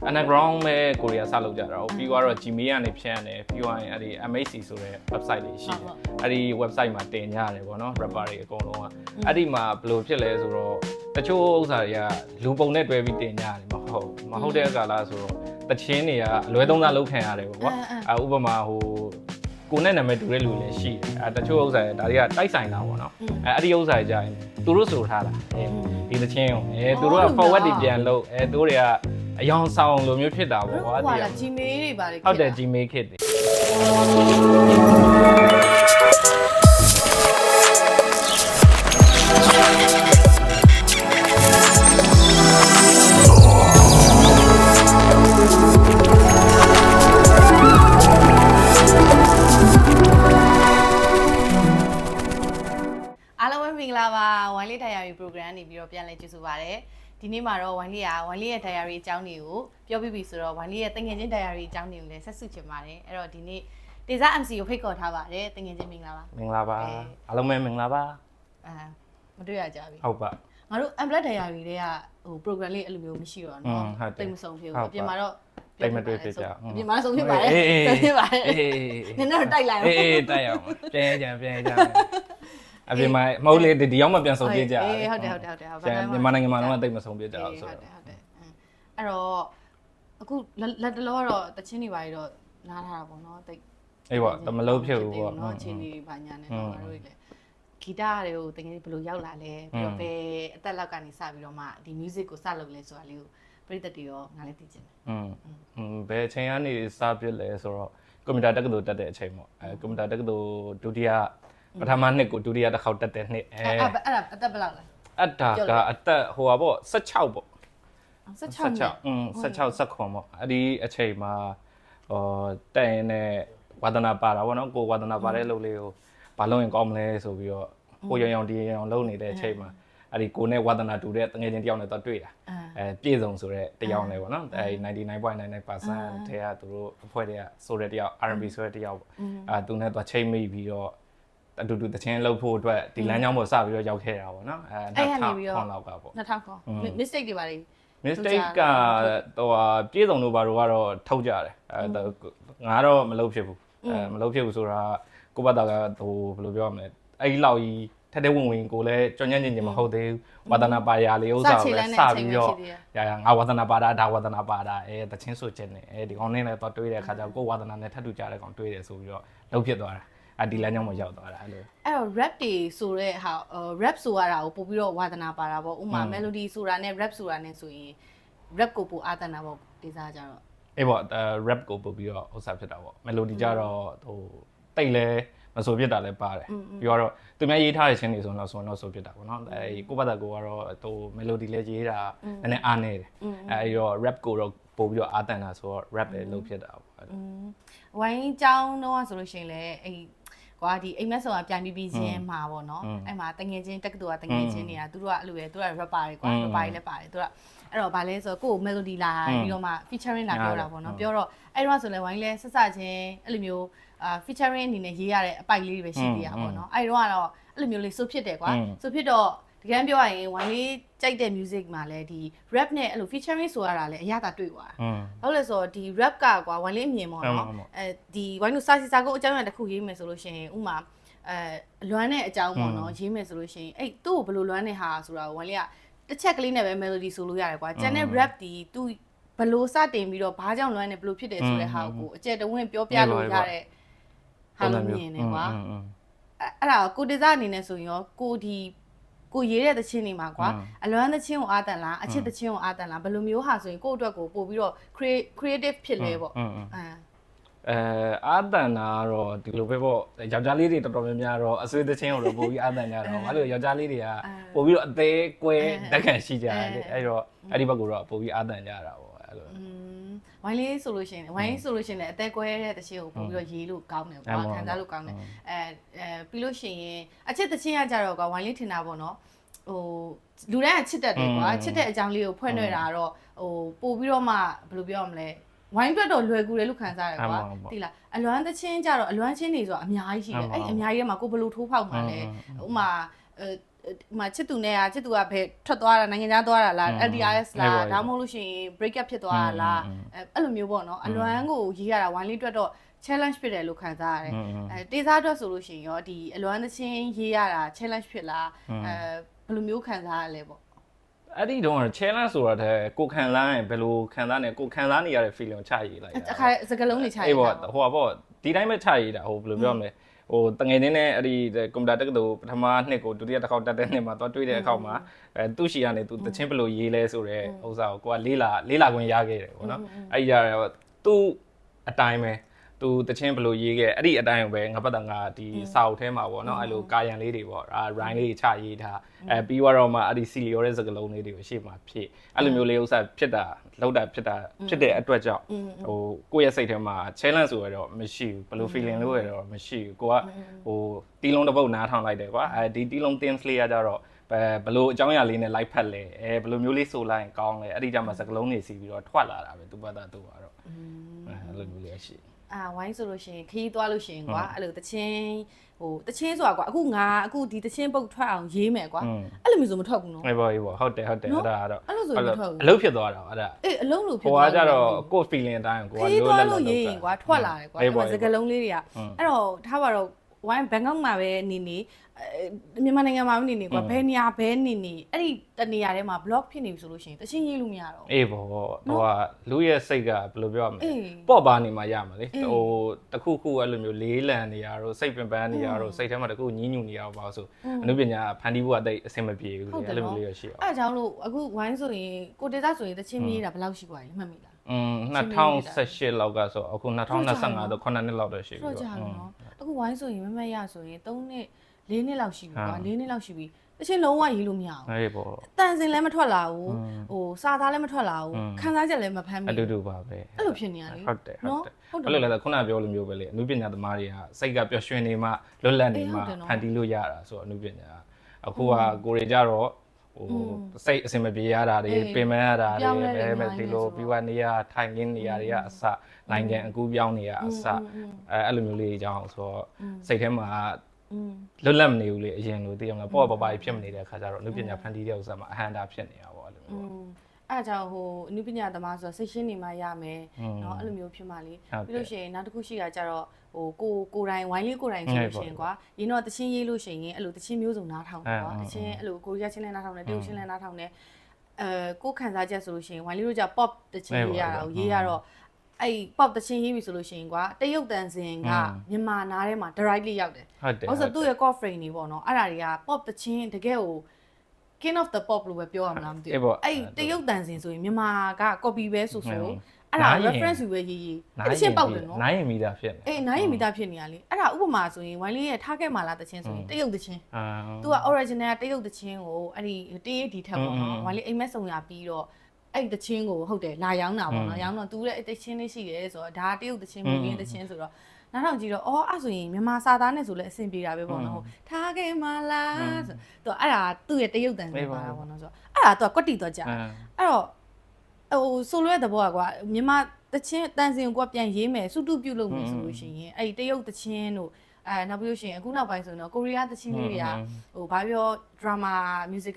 underground ပဲကိုရီးယားစလုပ်ကြတာပြီးတော့ Gmail ကနေဖြန့်တယ်ပြီးတော့အဲ့ဒီ MHC ဆိုတဲ့ website တွေရှိတယ်အဲ့ဒီ website မှာတင်ကြရတယ်ပေါ့နော် rapper တွေအကုန်လုံးကအဲ့ဒီမှာဘယ်လိုဖြစ်လဲဆိုတော့တချို့ဥစ္စာတွေကလူပုံနဲ့တွဲပြီးတင်ကြရတယ်မဟုတ်တဲ့ကာလဆိုတော့တချင်းတွေကအလွဲသုံးစားလုပ်ခံရတယ်ပေါ့ကွာဥပမာကိုနဲ့နာမည်တူတဲ့လူလည်းရှိတယ်တချို့ဥစ္စာတွေဒါတွေကတိုက်ဆိုင်တာပေါ့နော်အဲ့ဒီဥစ္စာတွေကြာရင်သူတို့ဆိုထားတာဒီတချင်းကိုသူတို့က forward တွေပြန်လုပ်သူတို့တွေကအယောင်ဆောင်လိုမျိုးဖြစ်တာပေါ့ကွာဟုတ်လား Gmail တွေပါလေဟုတ်တယ် Gmail ခစ်တယ်ဝိုင်းလေး diary program နေပြီးတော့ပြန်လဲကြည့်ဆိုပါရစေဒီနေ့မှာတော့ဝိုင်းလေးရဲ့ diary အကြောင်းတွေကိုပြောပြပြီဆိုတော့ဝိုင်းလေးရဲ့တငယ်ချင်း diary အကြောင်းတွေကိုလည်းဆက်စုချင်ပါတယ်အဲ့တော့ဒီနေ့ဒေဇာ MC ကိုဖိတ်ခေါ်ထားပါတယ်တငယ်ချင်းမင်္ဂလာပါမင်္ဂလာပါအားလုံးပဲမင်္ဂလာပါမတွေ့ရကြပြီဟုတ်ပါငါတို့ Unplugged diary တွေကprogram လေးအဲ့လိုမျိုးမရှိတော့เนาะတိတ်မဆုံးဖြစ်ဘူးအပြင်မှာတော့တိတ်မတွေ့ဖြစ်ကြအပြင်မှာဆုံးဖြစ်ပါတယ်ဆုံးဖြစ်ပါတယ်နင်တို့တိုက်လိုက်အောင်တိုက်အောင်ပြန်ကြအပြင်မှာမဟုတ်လေဒီရောက်မှပြန်ဆုံးပြကြတယ်ဟုတ်တယ်မြန်မာနိုင်ငံမှာတော့တိတ်မဆုံးပြကြအောင်ဆိုတော့ဟုတ်တယ်အဲ့တော့အခုလက်တလောကတော့တချင်းတွေပါရတော့နားထားတာပေါ့နော်တိတ်အေးပေါ့တမလို့ဖြစ်ဘူးပေါ့နော်အချင်းတွေပါညာနဲ့တော့ငါတို့လေဂီတတွေကိုတကယ်ဘယ်လိုရောက်လာလဲပြီးတော့ဘယ်အသက်လောက်ကနေစပြီးတော့မှဒီ music ကိုစလုပ်လဲဆိုတာလေးကိုပရိသတ်တွေရောငါလည်းသိချင်တယ်ဘယ်အချိန်ကနေစဖြစ်လဲဆိုတော့ကွန်ပျူတာတက္ကသိုလ်တက်တဲ့အချိန်ပေါ့ကွန်ပျူတာတက္ကသိုလ်ဒုတိယပထမနှစ်ကိုဒုတိယတစ်ခေါက်တက်တဲ့နှစ်အဲ့ဒါအသက်ဘယ်လောက်လဲအတာကအသက်ဟိုပါပေါ့16ပေါ့16ပေါ့အဲ့ဒီအချိန်မှာတက်ရင်နဲ့ဝါသနာပါတာပေါ့နော်ကိုဝါသနာပါတဲ့လုပ်လေးကိုဘာလုပ်ရင်ကောင်းမလဲဆိုပြီးတော့ကိုရောင်ဒီရောင်လုပ်နေတဲ့အချိန်မှာအဲ့ဒီကိုနဲ့ဝါသနာတူတဲ့တငယ်ချင်းတယောက်နဲ့တော့တွေ့တာပြည့်စုံဆိုတဲ့တယောက်နဲ့ပေါ့နော်အဲ့ 99.99% ထဲကသူတို့အဖွဲ့တွေကဆိုတဲ့တယောက် R&B ဆိုတဲ့တယောက်ပေါ့သူနဲ့တော့ချိန်မိပြီးတော့အတူတူတချင်းလှုပ်ဖို့အတွက်ဒီလမ်းကြောင်းပေါ်စပြီးတော့ရောက်ခဲ့တာပေါ့နော်2000လောက်ကပေါ့2000 mistake တွေပါလေ mistake ကတော့ပြေဆုံးတို့ဘာတို့ကတော့ထုတ်ကြတယ်ငါတော့မလုပ်ဖြစ်ဘူးမလုပ်ဖြစ်ဘူးဆိုတာကိုဘတ်တာကဟိုဘယ်လိုပြောရမလဲအဲ့ဒီလောက်ကြီးထက်တဲ့ဝင်ကိုလည်းကြောင်ညံ့ညင်မဟုတ်သေးဘူးဝါသနာပါရာလေးဥစ္စာပဲစပြီးတော့ငါဝါသနာပါတာဒါဝါသနာပါတာတချင်းဆိုခြင်းနဲ့ဒီကောင်နဲ့လည်းတော့တွေးတဲ့အခါကျတော့ကိုဝါသနာနဲ့ထပ်တူကြတဲ့ကောင်တွေးတယ်ဆိုပြီးတော့လှုပ်ဖြစ်သွားတာဒီလမ်းကြောင်းမှာရောက်သွားတာအဲ့လိုအဲ့တော့ rap တွေဆိုတဲ့ဟာ rap ဆိုရတာကိုပို့ပြီးတော့ဝါသနာပါတာပေါ့ဥမာ melody ဆိုတာနဲ့ rap ဆိုတာနဲ့ဆိုရင် rap ကိုပို့အားသနာပေါ့ဒေသကြတော့အေးပေါ့ rap ကိုပို့ပြီးတော့ဥစ္စာဖြစ်တာပေါ့ melody ကြတော့ဟိုတိတ်လဲမဆိုဖြစ်တာလည်းပါတယ်ပြီးတော့သူများရေးထားတဲ့ချင်းတွေဆိုတော့ဆိုဖြစ်တာပေါ့နော်ကိုဘတ်တာကိုကတော့ဟို melody လည်းရေးတာနည်းနည်းအားနေတယ်အဲ့တော့ rap ကိုတော့ပို့ပြီးတော့အားသနာဆိုတော့ rap လည်းလုပ်ဖြစ်တာပေါ့ဝိုင်းကြောင်းတော့ဆိုလို့ရှိရင်လည်းအဲ့ကွာဒီအိမ်မက်ဆိုတာပြန်ပြီးချင်းမှာပေါ့နော်အဲ့မှာတငယ်ချင်းတက္ကသိုလ်ကတငယ်ချင်းတွေကသူတို့ကအဲ့လိုပဲသူတို့က rapper တွေကွာ rapper တွေလည်းပါတယ်သူကအဲ့တော့ဗာလဲဆိုကို melody လာပြီးတော့မှ featuring လာပြောတာပေါ့နော်ပြောတော့အဲ့တော့ဆိုလဲဝိုင်းလဲဆက်စချင်းအဲ့လိုမျိုးfeaturing အနေနဲ့ရေးရတဲ့အပိုက်လေးတွေပဲရှိသေးတာပေါ့နော်အဲ့တော့ကတော့အဲ့လိုမျိုးလေးစိုးဖြစ်တယ်ကွာစိုးဖြစ်တော့ဒီကံပြောရရင်ဝိုင်းလေးကြိုက်တဲ့ music မှာလဲဒီ rap နဲ့အဲ့လို featuring ဆိုရတာလဲအရသာတွေ့သွားတာဟုတ်လဲဆိုတော့ဒီ rap ကကွာဝိုင်းလေးအမြင်ပေါ့နော်ဒီဝိုင်းတို့စာစီစာကုတ်အကြောင်းအရာတစ်ခုရေးမယ်ဆိုလို့ရှိရင်ဥမာလွမ်းတဲ့အကြောင်းပေါ့နော်ရေးမယ်ဆိုလို့ရှိရင်အဲ့သူ့ကိုဘယ်လိုလွမ်းနေဟာဆိုတာဝိုင်းလေးကတစ်ချက်ကလေးနဲ့ပဲ melody ဆိုလို့ရတယ်ကွာကျန်တဲ့ rap ဒီသူဘယ်လိုစတင်ပြီးတော့ဘာကြောင့်လွမ်းနေဘယ်လိုဖြစ်တယ်ဆိုတဲ့ဟာကိုအကျယ်တဝင့်ပြောပြလို့ရတဲ့ဟာလိုမြင်နေကွာအဲ့ဒါကိုဒေဇာအနေနဲ့ဆိုရင်ရောကိုရေးတဲ့သချင်းတွေမှာကွာအလွမ်းသချင်းကိုအားတန်လားအချစ်သချင်းကိုအားတန်လားဘယ်လိုမျိုးဟာဆိုရင်ကိုယ့်အတွက်ကိုပို့ပြီးတော့ creative ဖြစ်လဲပေါ့အားတန်တာကတော့ဒီလိုပဲပေါ့ယောက်ျားလေးတွေတော်တော်များများတော့အဆွေးသချင်းကိုတော့ပို့ပြီးအားတန်ကြတော့အဲ့လိုယောက်ျားလေးတွေကပို့ပြီးတော့အသေးကွဲတက်ခံရှိကြတယ်အဲ့တော့အဲ့ဒီဘက်ကတော့ပို့ပြီးအားတန်ကြတာပေါ့အဲ့လိုဝိုင်းလေးဆိုလို့ရှိရင်လည်းအသက်ကွဲတဲ့တချင်းကိုပို့ပြီးတော့ရေးလို့ကောင်းတယ်ကွာခံစားလို့ကောင်းတယ်ပြီးလို့ရှိရင်အချစ်တချင်းရကြတော့ကွာဝိုင်းလေးထင်တာပေါ့နော်ဟိုလူတိုင်းကချစ်တတ်တယ်ကွာချစ်တဲ့အကြောင်းလေးကိုဖွင့်တွေ့တာတော့ဟိုပို့ပြီးတော့မှဘယ်လိုပြောရမလဲဝိုင်းအတွက်တော့လွယ်ကူတယ်လို့ခံစားရတယ်ကွာသိလားအလွမ်းသချင်းကြတော့အလွမ်းချင်းတွေဆိုတာအများကြီးရှိတယ်အဲ့အများကြီးထဲမှာကိုဘယ်လိုထိုးဖောက်မှာလဲဥမာ မှာချစ်သူနဲ့ချစ်သူကဘယ်ထွက်သွားတာနိုင်ငံခြားသွားတာလား LDRS လားဒါမှမဟုတ်လို့ရှိရင် break up ဖြစ်သွားတာလားအဲ့လိုမျိုးပေါ့နော်အလွမ်းကိုရေးရတာဝိုင်းလေးအတွက်တော့ challenge ဖြစ်တယ်လို့ခံစားရတယ်တေးစားအတွက်ဆိုလို့ရှိရင်ရောဒီအလွမ်းသချင်းရေးရတာ challenge ဖြစ်လားဘယ်လိုမျိုးခံစားရလဲပေါ့အဲ့ဒီတော့ challenge ဆိုတာတည်းကိုခံစားရင်ဘယ်လိုခံစားနေကိုခံစားနေရတဲ့ feeling ကိုချရေးလိုက်အခါစကလုံးတွေချရေးအေးပေါ့ဟိုပါပေါ့ဒီတိုင်းပဲချရေးတာဟိုဘယ်လိုပြောမလဲဟိုတငယ်ချင်းနဲ့အဲ့ဒီကွန်ပျူတာတက္ကသိုလ်ပထမနှစ်ကိုဒုတိယတစ်ခေါက်တက်တဲ့နှစ်မှာသွားတွေ့တဲ့အခါမှာသူ့ရှီကနေသူတချင်းဘယ်လိုရေးလဲဆိုတဲ့ဥစ္စာကိုကိုကလေးလာခွင့်ရခဲ့တယ်ပေါ့နော်အဲ့ဒီကြတော့သူ့အတိုင်းပဲသူတချင်းဘယ်လိုရေးခဲ့အဲ့ဒီအတိုင်းပဲငါပတ်တာငါဒီစာအုပ်ထဲမှာပေါ့နော်အဲ့လိုကာယံလေးတွေပေါ့ရိုင်းလေးချရေးထားပြီးတော့မှအဲ့ဒီစီလီယောတဲ့စကလုံးလေးတွေကိုရှေ့မှာဖြည့်အဲ့လိုမျိုးလေးဥစ္စာဖြစ်တာလောက်တာဖြစ်တဲ့အတွက်ကြောင့်ဟိုကိုယ့်ရဲ့စိတ်ထဲမှာ challenge ဆိုရတော့မရှိဘူးဘယ်လို feeling လို့ရတော့မရှိဘူးကိုကဟိုတီးလုံးတစ်ပုတ်နားထောင်လိုက်တယ်ကွာဒီတီးလုံး themes လေးကကြတော့ဘယ်လိုအကြောင်းအရာလေးနဲ့လိုက်ဖက်လဲဘယ်လိုမျိုးလေးဆိုလိုက်ရင်ကောင်းလဲအဲ့ဒီကြမှာစကလုံးတွေစီပြီးတော့ထွက်လာတာပဲသူပတ်တာသူကတော့အဲ့လိုမျိုးလေးရှိဝိုင်းဆိုလို့ရှိရင်ခီးသွားလို့ရှိရင်ကွာအဲ့လိုတချင်းဆိုတာကွာအခုဒီတချင်းပုတ်ထွက်အောင်ရေးမယ်ကွာအဲ့လိုမျိုးဆိုမထွက်ဘူးနော်အေးပေါ့ဟုတ်တယ်အဲ့ဒါကတော့အဲ့လိုဆိုမထွက်ဘူးအလုပ်ဖြစ်သွားတာအဲ့ဒါအေးအလုံးလို့ဖြစ်သွားတာဟိုကကြတော့ကိုယ် feeling အတိုင်းကိုကလိုလက်လို့ရေးရင်ကွာထွက်လာတယ်ကွာအဲ့စကလုံးလေးတွေကအဲ့တော့ထားပါတော့ဝိုင်းဘန်ကောက်မှာပဲနေမြန်မာနိုင်ငံမှာနေကွာဘယ်နေရာဘဲနေအဲ့ဒီတနေရာထဲမှာ block ဖြစ်နေပြီဆိုလို့ရှိရင်တချင်းရေးလို့မရတော့အေးပေါ့ဟိုကလူရဲ့စိတ်ကဘယ်လိုပြောရမလဲပေါ့ပါနေမှရမှာလေဟိုတခုအဲ့လိုမျိုးလေးလံနေရတော့စိတ်ပင်ပန်းနေရတော့စိတ်ထဲမှာတခုညှဉ်းညူနေရပါဆိုအနုပညာဖန်တီးဖို့အသိအဆင်မပြေဘူးလေအဲ့လိုမျိုးလေးရရှိပါအဲ့ဒါကြောင့်လို့အခုဝိုင်းဆိုရင်ကိုတေသားဆိုရင်တချင်းရေးတာဘယ်လောက်ရှိသွားလဲမှတ်မိလား2018လောက်ကဆိုအခု2025တော့9နှစ်လောက်တော့ရှိပြီပေါ့ဟုတ်ကြနော်အခုဝိုင်းဆိုရင်မရဆိုရင်3နှစ်4နှစ်လောက်ရှိပြီကွာ4နှစ်လောက်ရှိပြီတချင်းလုံးဝရေးလို့မရဘူးအေးပေါ့တန်စင်လည်းမထွက်လာဘူးဟိုစာသားလည်းမထွက်လာဘူးခန်းစားချက်လည်းမဖမ်းမိဘူးအတူပါပဲအဲ့လိုဖြစ်နေရလေဟုတ်တယ်အဲ့လိုလည်းခုနပြောလိုမျိုးပဲလေအနုပညာသမားတွေကစိတ်ကပျော်ရွှင်နေမှလွတ်လပ်နေမှဖန်တီးလို့ရတာဆိုတော့အနုပညာအခုကကိုတွေကြတော့ဟိုစိတ်အစင်မပြေရတာတွေပင်မရတာတွေပဲဒီလိုပြီးွားနေရထိုင်ခင်းနေရတွေကအစနိုင်ငံအကူပြောင်းနေရအစအဲ့လိုမျိုးလေးအကြောင်းဆိုတော့စိတ်ထဲမှာလွတ်လပ်မနေဘူးလေအရင်လိုသိအောင်လားပေါ့ပါဖြစ်မနေတဲ့အခါကျတော့အနုပညာဖန်တီးတဲ့ဥစ္စာမှာအဟံတာဖြစ်နေတာပေါ့အဲ့လိုမျိုးအဲ့ဒါကြောင့်ဟိုအနုပညာသမားဆိုတော့စိတ်ရှင်းနေမှရမယ်เนาะအဲ့လိုမျိုးဖြစ်မှလေပြီးလို့ရှိရင်နောက်တစ်ခုရှိတာကြတော့ဟိုကိုယ်တိုင်ဝိုင်းလေးကိုယ်တိုင်ဆိုလို့ရှိရင်ကွာရင်းတော့တချင်းရေးလို့ရှိရင်အဲ့လိုတချင်းမျိုးစုံနားထောင်တယ်ကွာတချင်းအဲ့လိုကိုရီးယားချင်းလည်းနားထောင်တယ်တရုတ်ချင်းလည်းနားထောင်တယ်ကိုခံစားချက်ဆိုလို့ရှိရင်ဝိုင်းလေးတို့ကြ pop တချင်းရေးရတာကိုရေးရတော့အဲ့ pop တချင်းရေးပြီဆိုလို့ရှိရင်ကွာတရုတ်တန်စင်ကမြန်မာနားထဲမှာ directly ရောက်တယ်ဟုတ်ဆိုသူ့ရဲ့ core frame တွေပေါ့နော်အဲ့ဒါတွေက pop တချင်းတကယ်ကို king of the pop လို့ပဲပြောရမလားမသိဘူးအဲ့တရုတ်တန်စင်ဆိုရင်မြန်မာက copy ပဲဆိုအဲ့ဒါ reference ယူပဲရေးတချင်းပေါက်တယ်နော်နိုင်ရင်မိသားဖြစ်နေအေးနိုင်ရင်မိသားဖြစ်နေရလေအဲ့ဒါဥပမာဆိုရင်ဝိုင်းလေးရဲ့ target မှာလာတချင်းဆိုရင်တရုတ်တချင်းသူက original တရုတ်တချင်းကိုအဲ့ဒီတရုတ်ဒီထက်ပေါ့နော်ဝိုင်းလေးအိမ်မက်ဆောင်ရပြီးတော့အဲ့တချင်းကိုဟုတ်တယ်လာရောင်းတာပေါ့နော်ရောင်းတော့သူတဲ့တချင်းလေးရှိတယ်ဆိုတော့ဒါတရုတ်တချင်းမူရင်းတချင်းဆိုတော့နောက်တော့ကြည့်တော့အော်အဲ့ဆိုရင်မြန်မာစာသားနဲ့ဆိုလဲအဆင်ပြေတာပဲပေါ့နော်ဟုတ်ထားခဲ့မလားဆိုတော့အဲ့ဒါသူ့ရဲ့တရုတ်တန်တွေပါတာပေါ့နော်ဆိုတော့အဲ့ဒါသူကကွက်တီသွားကြအဲ့တော့ဟိုဆိုလိုတဲ့သဘောကွာမြန်မာတချင်းတန်စင်ကိုကပြန်ရေးမယ်စုတုပြုတ်လုပ်မယ်ဆိုလို့ရှိရင်အဲ့တရုတ်တချင်းတို့နောက်ပြီးလို့ရှိရင်အခုနောက်ပိုင်းဆိုတော့ကိုရီးယားတချင်းလေးတွေကဟိုဘာပြော drama music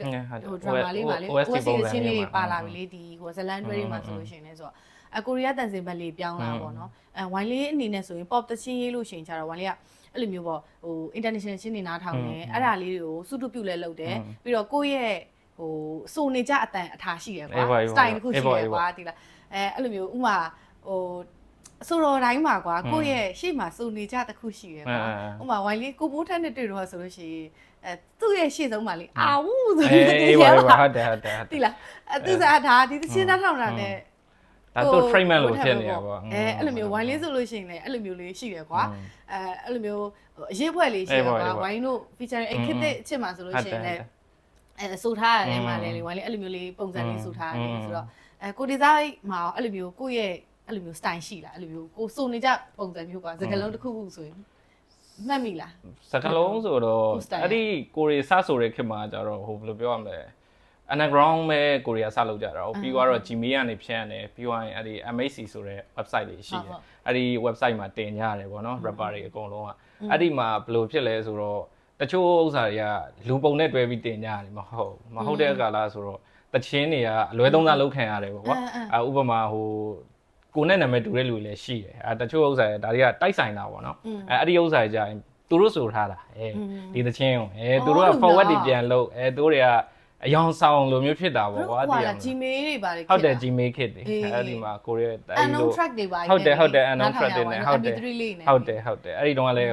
ဟို drama လေးပါလေ OST တချင်းလေးတွေပါလာပြီလေဒီဟိုဇလန်တွဲတွေမှာဆိုလို့ရှိရင်လည်းဆိုတော့ကိုရီးယားတန်စင်ဘက်လေးပြောင်းလာပေါ့နော်ဝိုင်းလေးအနေနဲ့ဆိုရင် pop တချင်းရေးလို့ရှိရင်ကျတော့ဝိုင်းလေးကအဲ့လိုမျိုးပေါ့ဟို international ချင်းနေနားထောင်တယ်အဲ့ဒါလေးတွေကိုစုတုပြုတ်လဲလုပ်တယ်ပြီးတော့ကိုယ့်ရဲ့ဟိုစုံနေကြအတန်အထာရှိရကွာ style တစ်ခုရှိရကွာဒီလားအဲ့လိုမျိုးဥမာဟိုဆိုတော့တိုင်းမှာကွာကိုယ့်ရဲ့ရှေ့မှာစုံနေကြတစ်ခုရှိရကွာဥမာဝိုင်းလေးကိုပိုးထက်နဲ့တွေ့တော့ဆိုလို့ရှိရင်သူ့ရဲ့ရှေ့ဆုံးမှာလေအာဝူးဆိုပြီးဟုတ်တယ်ဒီလားသူစားဒါဒီသချင်းနားထောင်တာနဲ့ဒါသူ frame လို့ဖြစ်နေတာပေါ့အဲ့လိုမျိုးဝိုင်းလေးဆိုလို့ရှိရင်လည်းအဲ့လိုမျိုးလေးရှိရကွာအဲ့လိုမျိုးအရေးဖွဲ့လေးရှိရကွာဝိုင်းတို့ feature အဲ့ခစ်တဲ့အချစ်မှာဆိုလို့ရှိရင်လည်းဆိုထားရတယ်မှာလည်းဝိုင်းလေးအဲ့လိုမျိုးလေးပုံစံလေးဆိုထားရတယ်ဆိုတော့ကိုဒီဇိုင်းမှာအဲ့လိုမျိုးကိုယ့်ရဲ့အဲ့လိုမျိုး style ရှိလားအဲ့လိုမျိုးကိုစုံနေကြပုံစံမျိုးကွာစကားလုံးတစ်ခုခုဆိုရင်မှတ်မိလားစကားလုံးဆိုတော့အဲ့ဒီကိုရီစဆိုတဲ့ခေတ်မှာကျတော့ဟိုဘယ်လိုပြောရမလဲunderground ပဲကိုရီးယားစလုပ်ကြတာ။ပြီးတော့ Gmail ကနေဖြန့်တယ်ပြီးတော့အဲ့ဒီ MHC ဆိုတဲ့ website တွေရှိတယ်။အဲ့ဒီ website မှာတင်ကြရတယ်ပေါ့နော် rapper တွေအကုန်လုံးကအဲ့ဒီမှာဘယ်လိုဖြစ်လဲဆိုတော့တ တချို့ဥစ္စာတွေကလူပုံနဲ့တွဲပြီးတင်ကြတယ်မဟုတ်တဲ့ကာလဆိုတော့တချင်းတွေကအလွဲသုံးစားလုပ်ခံရတယ်ပေါ့ကွာဥပမာကိုနဲ့နာမည်တူတဲ့လူတွေလည်းရှိတယ်တချို့ဥစ္စာတွေဒါတွေကတိုက်ဆိုင်တာပေါ့နော်အဲ့ဒီဥစ္စာတွေကြာရင်သူတို့ဆိုထားတာဒီတချင်းကိုသူတို့က forward တွေပြန်လုပ်သူတို့တွေကအယောင်ဆောင်လိုမျိုးဖြစ်တာပေါ့ကွာဒီက Gmail တွေပါလေဟုတ်တယ် Gmail ခစ်တယ်အဲ့ဒီမှာကိုရဲ့အဲ့လို track တွေပါဟုတ်တယ် unknown track တွေနဲ့ဟုတ်တယ်အဲ့ဒီတော့ကလည်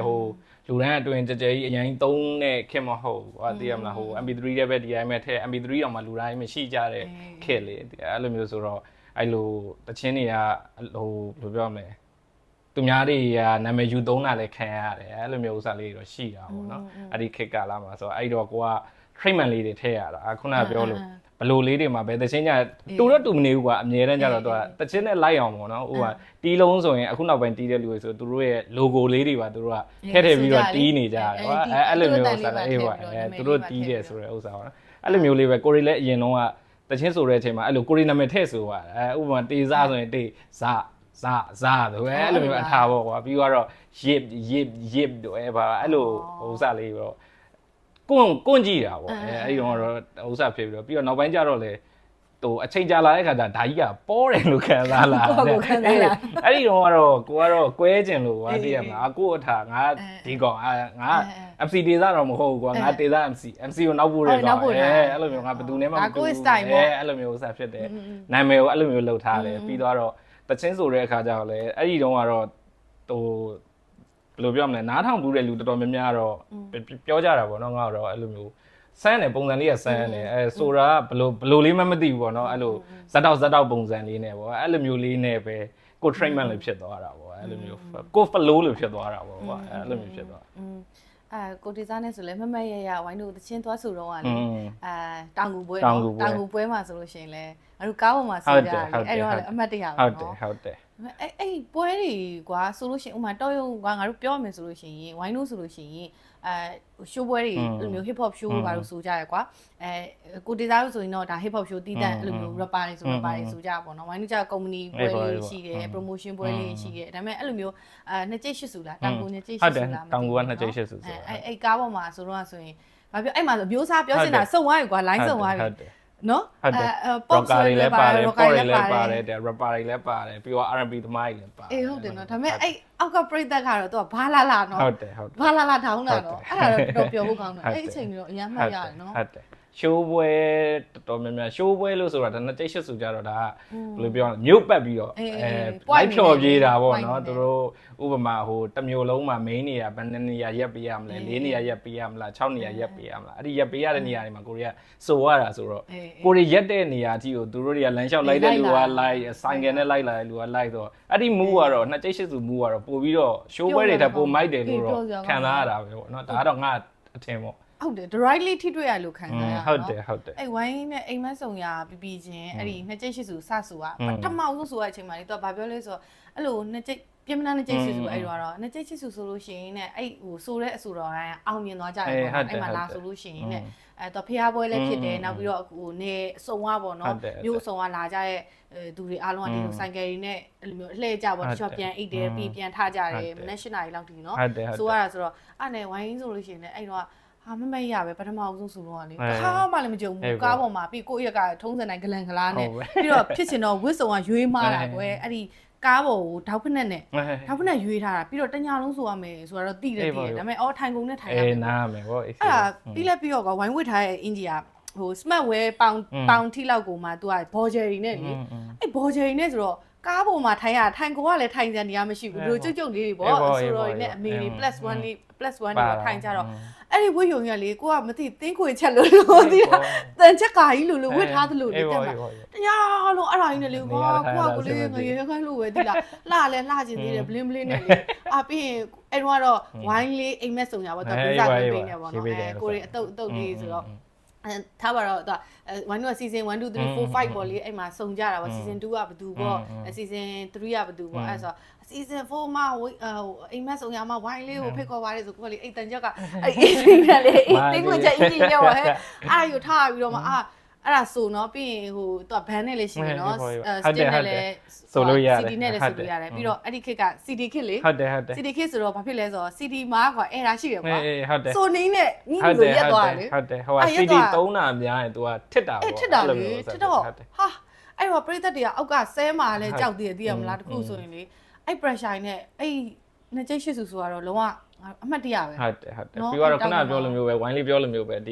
းလူတန်းအတွင်းကြကြကြီးအရင်သုံးတဲ့ခစ်မဟုတ်ကွာသိရမလားMP3 တဲ့ပဲဒီတိုင်းပဲထဲ MP3 တော့မှလူတိုင်းမရှိကြတဲ့ခစ်လေအဲ့လိုမျိုးဆိုတော့အဲ့လိုတချင်းတွေကဘယ်လိုပြောမလဲသူများတွေကနာမည်ယူသုံးတာလည်းခံရတယ်အဲ့လိုမျိုးဥစ္စာလေးတွေတော့ရှိတာပေါ့နော်အဲ့ဒီခစ်ကလာမှာဆိုတော့အဲ့တော့ကိုက treatment လေးတွေထည့်ရတာခုနကပြောလို့ဘလိုလေးတွေမှာပဲတချင်းကြတူတော့တူမနေဘူးကွာအမြဲတမ်းကြတော့သူကတချင်းနဲ့လိုက်အောင်ပေါ့နော်တီးလုံးဆိုရင်အခုနောက်ပိုင်းတီးတဲ့လူတွေဆိုသူတို့ရဲ့ logo လေးတွေပါသူတို့ကထည့်ပြီးတော့တီးနေကြတယ်ကွာအဲ့လိုမျိုးဥစ္စာလည်းအေးပါသူတို့တီးတယ်ဆိုတဲ့ဥစ္စာပေါ့နော်အဲ့လိုမျိုးလေးပဲကိုရီလည်းအရင်တော့ကတချင်းဆိုတဲ့အချိန်မှာအဲ့လိုကိုရီနာမည်ထည့်ဆိုပါဥပမာတေစားဆိုရင်တေဇဆိုအဲ့လိုမျိုးအထားပေါ့ကွာပြီးတော့ရစ်တို့ဘာအဲ့လိုဥစ္စာလေးပေါ့ကွန့်ကြည့်တာပေါ့အဲ့ဒီတော့ဥစ္စာဖြစ်ပြီးတော့နောက်ပိုင်းကျတော့လေအချိန်ကြာလာတဲ့ခါကျဒါကြီးကပေါ်တယ်လို့ခံစားလာတယ်အဲ့ဒီတော့ကတော့ကွဲကျင်လို့ကွာတည်ရမှာကို့အထာငါဒီကောင်ငါ MC ဒေသတော့မဟုတ်ဘူးကွာငါဒေသ MC ကိုနောက်ပို့ရဲတော့အဲ့လိုမျိုးငါဘယ်သူနဲ့မှမတူဘူးအဲ့လိုမျိုးဥစ္စာဖြစ်တယ်နာမည်ကိုအဲ့လိုမျိုးလှုပ်ထားတယ်ပြီးတော့တချင်းဆိုတဲ့အခါကျတော့လေအဲ့ဒီတော့ကတော့ဘယ်လိုပြောမလဲနားထောင်ဘူးတဲ့လူတော်တော်များများတော့ပြောကြတာပေါ့နော်ငါတော့အဲ့လိုမျိုးစမ်းတယ်ပုံစံလေးကစမ်းတယ်ဆိုတာကဘယ်လိုလေးမှမသိဘူးပေါ့နော်အဲ့လိုဇက်တောက်ပုံစံလေးနဲ့ပေါ့အဲ့လိုမျိုးလေးနဲ့ပဲကို treatment လေးဖြစ်သွားတာပေါ့အဲ့လိုမျိုးကို flow လေးဖြစ်သွားတာပေါ့ကွာအဲ့လိုမျိုးဖြစ်သွားကိုတေစားနဲ့ဆိုလဲမမရဝိုင်းတို့တချင်းသွားဆိုတော့ကလေတောင်ကူပွဲမှာဆိုလို့ရှိရင်လဲအဲ့ကားပေါ်မှာဆိုကြတယ်အဲ့တော့အမှတ်တရပါနော်ဟုတ်တယ်အဲ့ပွဲတွေကွာဆိုလို့ရှိရင်ဥမာတော်ရုံကွာငါတို့ပြောမယ်ဆိုလို့ရှိရင်ဝိုင်းတို့ဆိုလို့ရှိရင်ရှိုးပွဲတွေအဲ့လိုမျိုး hip hop show ဘာလို့ဆိုကြရကွာကိုတေစားလို့ဆိုရင်တော့ဒါ hip hop show တီးတန့်အဲ့လိုမျိုး rapper တွေဆို rapper တွေဆိုကြပါတော့ဝိုင်းတို့ကျ company ပွဲလေးရှိတယ် promotion ပွဲလေးရှိတယ်ဒါပေမဲ့အဲ့လိုမျိုးနှစ်ကျိတ်ရှစ်စုလားတောင်ကူနှစ်ကျိတ်ရှစ်စုလားတောင်ကူကနှစ်ကျိတ်ရှစ်စုဆိုအဲ့ကားပေါ်မှာဆိုတော့ဆိုရင်ဘာပြောအဲ့မှာမျိုးစားပြောချင်တာစုံသွားပြီကွာ line စုံသွားပြီနော်ဟုတ်တယ် pop တွေလည်းပါတယ် pop တွေလည်းပါတယ်တဲ့ rapper တွေလည်းပါတယ်ပြီးတော့ R&B သမားတွေလည်းပါတယ်အေးဟုတ်တယ်နော်ဒါပေမဲ့အဲ့အောက်ကပရိသတ်ကတော့သူကဘာလာနော်ဟုတ်တယ်ဘာလာထောင်းလာနော်အဲ့ဒါတော့ပြောဖို့ကောင်းတယ်အဲ့အချိန်မျိုးအများမှတ်ရတယ်နော်ဟုတ်တယ်ရှိုးပွဲတော်များများရှိုးပွဲလို့ဆိုတာဒါနဲ့တိတ်ရှစ်စုကြတော့ဒါကဘယ်လိုပြောလဲမြုပ်ပတ်ပြီးတော့လိုက်ဖြော်ပြေးတာပေါ့နော်သူတို့ဥပမာတစ်မျိုးလုံးမှာ main နေရာဘယ်နှစ်နေရာရက်ပေးရမလဲ၄နေရာရက်ပေးရမလား6နေရာရက်ပေးရမလားအဲ့ဒီရက်ပေးရတဲ့နေရာတွေမှာကိုရီးယားစိုးရတာဆိုတော့ကိုရီးရက်တဲ့နေရာကြီးကိုသူတို့တွေကလမ်းလျှောက်လိုက်တဲ့လူကလိုက်ဆိုင်ကယ်နဲ့လိုက်လာတဲ့လူကလိုက်ဆိုတော့အဲ့ဒီမူကတော့နှစ်တိတ်ရှစ်စုမူကတော့ပို့ပြီးတော့ရှိုးပွဲတွေထပ်ပိုမိုက်တယ်လို့တော့ခံစားရတာပဲပေါ့နော်ဒါကတော့ငါအထင်ပေါ့ဟုတ်တယ် directly ထိတွေ့ရလို့ခံစားရအောင်ဟုတ်တယ်အဲ့ဝိုင်းနဲ့အိမ်မက်ဆောင်ရပြီးချင်းအဲ့ဒီနှစ်ကျိတ်ရှိစုစဆူကပထမဆုံးဆိုတဲ့အချိန်မှာလေသူကဘာပြောလဲဆိုတော့အဲ့လိုနှစ်ကျိတ်ပြင်းမနာနှစ်ကျိတ်ရှိစုအဲ့တော့နှစ်ကျိတ်ရှိစုဆိုလို့ရှိရင်နဲ့အဲ့ဆိုတဲ့အဆိုတော်တိုင်းအောင်မြင်သွားကြတယ်ပေါ့အဲ့မှာလာဆိုလို့ရှိရင်နဲ့တော့ဖျားပွဲလည်းဖြစ်တယ်နောက်ပြီးတော့နေစုံဝပေါ့နော်မြို့စုံဝလာကြတဲ့သူတွေအားလုံးကဒီလိုဆိုင်ကယ်တွေနဲ့အဲ့လိုမျိုးအလှည့်ကြပေါ့တချို့ပြန်အိတ်တယ်ပြီးပြန်ထကြတယ်မနက်၈နာရီလောက်တည်းနော်ဆိုရတာဆိုတော့အဲ့နဲ့ဝိုင်းဆိုလို့ရှိရင်လည်းအဲ့တော့မမရပဲပထမအောင်ဆုံးဆိုတော့လေခါမှလည်းမကြုံဘူးကားပေါ်မှာပြီးကိုယ့်ရက်ကထုံးစံတိုင်းဂလန်ဂလားနဲ့ပြီးတော့ဖြစ်ချင်တော့ဝစ်စုံကရွေးမားတာကွယ်အဲ့ဒီကားပေါ်ကိုထောက်ဖက်နဲ့ရွေးထားတာပြီးတော့တညလုံးဆိုရမယ်ဆိုတော့တိတယ်ဒါပေမဲ့ထိုင်ကုန်နဲ့ထိုင်ရမယ်နားမယ်ဗောအဲ့ဒါပြီးလက်ပြီးတော့ကဝိုင်းဝစ်ထားတဲ့အင်ဂျီယာsmart wear ပေါင်ထိလောက်ကိုမှသူကဘော်ဂျယ်ရီနဲ့လေအဲ့ဘော်ဂျယ်ရီနဲ့ဆိုတော့ကားပေါ်မှာထိုင်ရထိုင်ကုန်ကလည်းထိုင်စရာနေရာမရှိဘူးဘလို့ကြုတ်လေးတွေပေါ့ဆိုတော့နဲ့အမေတွေ +1 တွေထိုင်ကြတော့အဲ့ဒီဝတ်ယုံရလေကိုကမသိတင်းခွေချက်လို့သိတာတန်ချက်ကာကြီးလို့ဝတ်ထားသလိုလေတက်မှာတရားလုံးအဲ့ဒါကြီးနဲ့လေကိုကလေးငရေခိုင်းလို့ပဲသိလားလှလဲလှချင်သေးတယ်ဘလင်းဘလင်းနဲ့လေပြီးရင်အဲ့တော့ဝိုင်းလေးအိမ်မက်စုံရပါတော့ပြစားပေးနေပေါ့နော်ကိုရီအတုတ်လေးဆိုတော့ထားပါတော့1 2 season 1 2 3 4 5ပေါ့လေအဲ့မှာစုံကြတာပေါ့ season 2ကဘသူပေါ့ season 3ကဘသူပေါ့အဲ့ဆို season 4မှာအိမ်မက်စုံရမှာဝိုင်းလေးကိုဖိတ်ခေါ်ပါတယ်ဆိုကိုကလေအဲ့တန်ချက်ကအဲ့အိမ်လေးတင်းခွင်ချက်အင်းကြီးရောက်ဟဲ့အဲ့ယူထားပြီးတော့မှအဲ့ အဲ့ဒါဆိုနော်ပြီးရင်ဟိုသူကဘန်နဲ့လည်းရှိတယ်နော်စတင်နဲ့လည်း ဆိုလို့ရတယ် CD နဲ့လည်းဆိုလို့ရတယ်ပြီးတော့အဲ့ဒီခက်က CD ခက်လေ ဟုတ်တယ် CD ခက်ဆိုတော့ဘာဖြစ်လဲဆိုတော့ CD မှာကွာအဲ့ဒါရှိရကွာ ဟုတ်တယ် ဆိုနေနဲ့ညိလို့ရက်သွားလေ ဟုတ်တယ်ဟိုက CD သုံးတာများရင် तू ကထစ်တာပေါ့ ထစ်တာလေထစ်တော့ဟာအဲ့တော့ပရိသတ်တွေကအောက်ကဆဲမှာလဲကြောက်သေးတယ်သိရမလားတခုဆိုရင်လေအဲ့ pressure နဲ့အဲ့နှစ်ကျိတ်ရှစ်စုဆိုတော့လုံးဝအမှတ်တရပဲဟုတ်တယ်ပြီးတော့ခုနပြောလိုမျိုးပဲဝိုင်းလေးပြောလိုမျိုးပဲဒ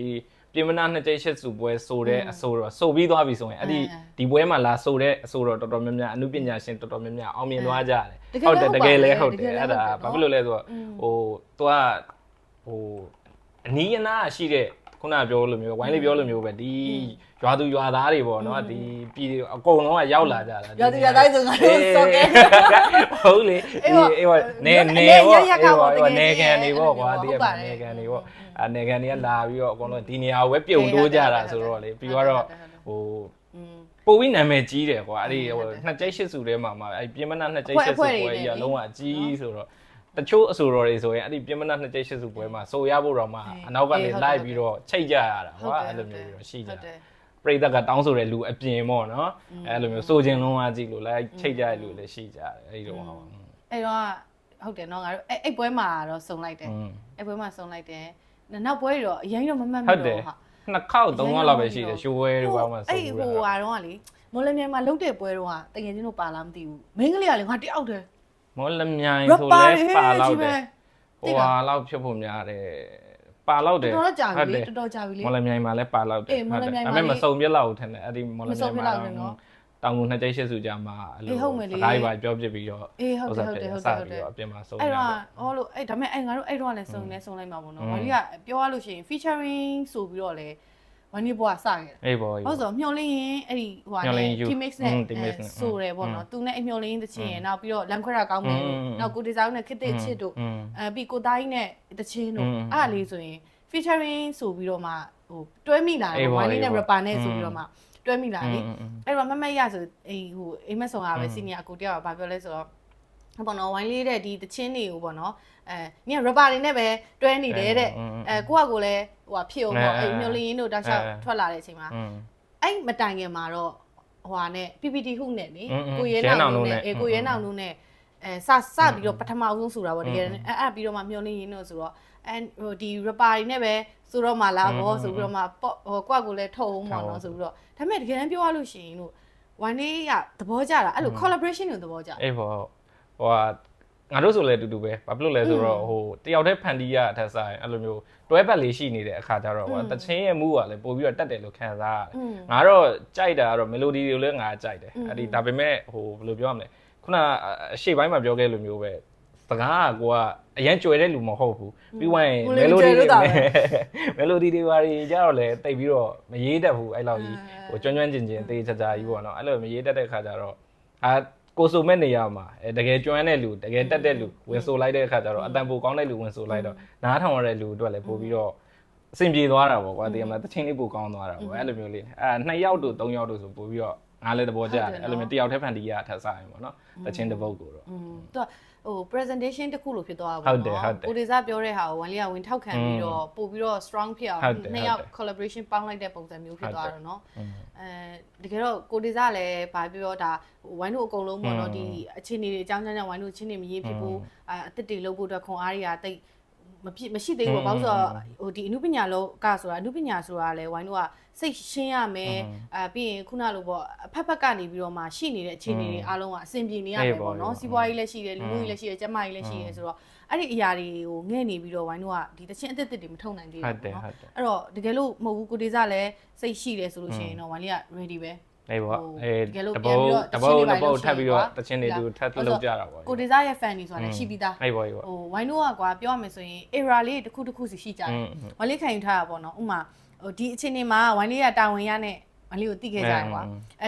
ီပြင်မနာနှစ်ကျိတ်ရှစ်စုပွဲဆိုတဲ့အဆိုတော့ဆိုပြီးသွားပြီဆိုရင်အဲ့ဒီပွဲမှာလာဆိုတဲ့အဆိုတော့တော်တော်များများအမှုပညာရှင်တော်တော်များများအောင်မြင်သွားကြတယ်ဟုတ်တယ်တကယ်လဲဟုတ်တယ်အဲ့ဒါဘာဖြစ်လို့လဲဆိုတော့ဟို तू ကဟိုအနီးအနားရှိတဲ့ခုနပြောလိုမျိုးဝိုင်းလေးပြောလိုမျိုးပဲဒီရွာသူရွာသားတွေပေါ့နော်ဒီပြည်အကုန်လုံးကရောက်လာကြတာရွာသူရွာသားဆိုငါတို့စောကဲဟုတ်လေအေးပေါ့နေပေါ့နေကန်နေပေါ့ကွာဒီကနေကန်နေပေါ့အနေကန်တွေကလာပြီးတော့အကုန်လုံးဒီနေရာကိုပဲပြုံတိုးကြတာဆိုတော့လေပြီးတော့ဟိုပိုပြီးနာမည်ကြီးတယ်ကွာအဲ့ဒီဟိုနှစ်ကျိတ်ရှစ်စုထဲမှာအဲ့ပြင်မနာနှစ်ကျိတ်ရှစ်စုပွဲကြီးကလုံးဝအကြီးဆိုတော့တချို့အဆိုတော်တွေဆိုရင်အဲ့ဒီပြင်မနာနှစ်ကျိတ်ရှစ်စုပွဲမှာဆိုရဖို့တော့မှအနောက်ကနေလိုက်ပြီးတော့ချိတ်ကြရတာကွာအဲ့လိုမျိုးတော့ရှိကြတယ်ပရိသတ်ကတောင်းဆိုတဲ့လူအပြင်ပေါ့နော်အဲ့လိုမျိုးစိုးခြင်းလုံးဝကြည့်လို့လိုက်ချိတ်ကြရလူလည်းရှိကြတယ်အဲ့ဒီတော့အဲ့တော့ဟုတ်တယ်နော်ငါတို့အဲ့ပွဲမှာတော့စုံလိုက်တယ်အဲ့ပွဲမှာစုံလိုက်တယ်နောက်ပွဲတော့အရင်တော့မမှတ်မိတော့ဟာနှစ်ခေါက်သုံးခေါက်လောက်ပဲရှိတယ်ရှိုးဝဲတွေဘာမှစုံအဲ့ဟိုဟာတော့ကလေမော်လမြိုင်မှာလုတ်တဲ့ပွဲတော့ကတကယ်ချင်းတို့ပါလားမသိဘူးမင်းကလေးကလေငါတယောက်တည်းမော်လမြိုင်ဆိုလဲပါလောက်တယ်ဟိုဟာလောက်ဖြစ်ဖို့များတယ်ပါလောက်တယ်တော်ကြာပြီတော်တော်ကြာပြီလေမော်လမြိုင်မှာလည်းပါလောက်တယ်ဒါပေမဲ့မစုံပြက်လောက်ထင်တယ်အဲ့ဒီမော်လမြိုင်မှာတောင်ငူနှစ်ကျိတ်ရှစ်စုကြမှာအဲ့လိုစကားပါပြောပြပြီးတော့ဟုတ်တယ်အပြင်မှာစုံအဲ့တော့ဟောလို့အဲ့ဒါပေမဲ့အဲ့ငါတို့အဲ့တော့လည်းစုံလိုက်မှာပေါ့နော်ဘာလို့ကပြောရလို့ရှိရင် featuring ဆိုပြီးတော့လေဝိုင်းလေးဘွားစခဲ့တယ်အေးပေါ့ဟုတ်ဆိုမျောလင်းရင်အဲ့ဒီဟိုဟာနဲ့ T-mix နဲ့ဆိုတယ်ပေါ့နော်သူနဲ့အမျောလင်းရင်တချင်းရင်နောက်ပြီးတော့လမ်းခွဲတာကောင်းမယ်နောက်ကိုဒီဇိုင်းနဲ့ခစ်တဲ့ချစ်တို့ပြီးကိုသားကြီးနဲ့တချင်းတို့အဲ့လေးဆိုရင် featuring ဆိုပြီးတော့မှဟိုတွဲမိလာတယ်ဝိုင်းလေးနဲ့ rapper နဲ့ဆိုပြီးတော့မှတွဲမိလာလေအဲ့တော့မမရဆိုအေးဟိုအိမ်မက်ဆောင်ကပဲ senior အကိုတယောက်ကဘာပြောလဲဆိုတော့ပေါ့နော်ဝိုင်းလေးတဲ့ဒီတချင်းတွေကိုပေါ့နော်နင်က rapper တွေနဲ့ပဲတွဲနေတယ်တဲ့ကိုကကိုလည်းဟိုဟာဖြစ်အောင်ပေါ့အဲ့မျောလင်းရင်တို့တောက်လျှောက်ထွက်လာတဲ့အချိန်မှာအဲ့မတိုင်ခင်မှာတော့ဟိုဟာနဲ့ PPT ဟုနဲ့လေကိုရဲနောင်တို့နဲ့ကိုရဲနောင်တို့နဲ့စပြီးတော့ပထမဆုံးဆိုတာပေါ့တကယ်အဲ့ပြီးတော့မှမျောလင်းရင်တို့ဆိုတော့ဟိုဒီ rapper တွေနဲ့ပဲဆိုတော့မှလာပေါ့ဆိုပြီးတော့မှဟိုကိုကကိုလည်းထုတ်အောင်ပေါ့နော်ဆိုပြီးတော့ဒါပေမဲ့တကယ်တမ်းပြောရလို့ရှိရင်တို့ဝိုင်းလေးကသဘောကျတာအဲ့လို collaboration ကိုသဘောကျအေးပေါ့ဟိုငါတို့ဆိုလဲအတူတူပဲဘာဖြစ်လို့လဲဆိုတော့ဟိုတယောက်တည်းဖန်တီးရအထက်ဆိုင်အဲ့လိုမျိုးတွဲပတ်လေးရှိနေတဲ့အခါကျတော့တချင်းရဲ့မူးကလည်းပို့ပြီးတော့တက်တယ်လို့ခံစားရတယ်ငါတော့ကြိုက်တာကတော့ melody တွေလည်းငါကြိုက်တယ်အဲ့ဒီဒါပေမဲ့ဟိုဘယ်လိုပြောရမလဲခုနအရှိပိုင်းမှာပြောခဲ့လိုမျိုးပဲစကားကကိုကအရန်ကြွယ်တဲ့လူမဟုတ်ဘူးပြီးဝင် melody တွေဘာတွေကြတော့လဲတိတ်ပြီးတော့မရေးတတ်ဘူးအဲ့လောက်ကြီးဟိုကျွမ်းကျွမ်းကျင်ကျင်တေးချာချာကြီးပေါ့နော်အဲ့လိုမရေးတတ်တဲ့ခါကျတော့ကိုဆိုမဲ့နေရမှာတကယ်ကျွမ်းတဲ့လူတကယ်တက်တဲ့လူဝင်ဆိုလိုက်တဲ့အခါကျတော့အတန်ပိုကောင်းတဲ့လူဝင်ဆိုလိုက်တော့နားထောင်ရတဲ့လူအတွက်လည်းပို့ပြီးတော့အဆင်ပြေသွားတာပေါ့ကွာဒီမှာတချင်းလေးပိုကောင်းသွားတာပေါ့အဲ့လိုမျိုးလေး2ယောက်တို့3ယောက်တို့ဆိုပို့ပြီးတော့ငါလည်းသဘောကျတယ်အဲ့လိုမျိုးတယောက်တည်းဖန်တီးရထပ်စားရင်ပေါ့နော်တချင်းတစ်ပုတ်ကိုတော့သူဟို presentation တစ်ခုလို့ဖြစ်သွားတာပေါ့နော်ကိုဒေစာပြောတဲ့ဟာကိုဝမ်လီကဝင်ထောက်ခံပြီးတော့ပို့ပြီးတော့ strong ဖြစ်အောင်2ယောက် collaboration ပေါင်းလိုက်တဲ့ပုံစံမျိုးဖြစ်သွားတော့เนาะတကယ်တော့ကိုဒေစာလည်းဗာပြောဒါဝိုင်းတို့အကုန်လုံးပေါ့နော်ဒီအခြေအနေတွေအကြောင်းကြောင့်ဝိုင်းတို့ချင်းနေမရေးဖြစ်ဘူးအစ်စ်တွေလုပ်ဖို့အတွက်ခွန်အားတွေကတိတ်မရှိသေးဘူးပေါ့ဘာလို့ဆိုတော့ဟိုဒီအနုပညာလောကဆိုတာအနုပညာဆိုတာလည်းဝိုင်းတို့ကစိတ်ရှင်းရမယ်ပြီးရင်ခုနလိုပေါ့အဖက်ဖက်ကနေပြီးတော့မှရှိနေတဲ့အခြေအနေတွေအားလုံးကအဆင်ပြေနေရမယ်ပေါ့နော်စီးပွားရေးလည်းရှိတယ်လူမှုရေးလည်းရှိတယ်ကျန်းမာရေးလည်းရှိတယ်ဆိုတော့အဲ့ဒီအရာတွေကိုငဲ့နေပြီးတော့ဝိုင်းတို့ကဒီတချင်းအသစ်တွေမထုတ်နိုင်သေးဘူးပေါ့နော်အဲ့တော့တကယ်လို့မဟုတ်ဘူးကိုဒေစာလည်းစိတ်ရှိတယ်ဆိုလို့ရှိရင်တော့ဝိုင်းလေးက ready ပဲအေးပေါ့တပုတ်ထပ်ပြီးတော့တချင်းတွေသူထပ်လုပ်ကြတာပေါ့ကိုဒေစာရဲ့ fan တွေဆိုတာလည်းရှိပြီးသားအေးပေါ့ဟိုဝိုင်းတို့ကကွာပြောရမယ်ဆိုရင် era လေးတစ်ခုစီရှိကြတယ်ဝိုင်းလေးခံယူထားတာပေါ့နော်ဥမာဟိုဒီအချိန်တွေမှာဝိုင်းလေးကတာဝန်ရနဲ့ဝိုင်းလေးကိုတိခဲ့ကြတယ်ကွာ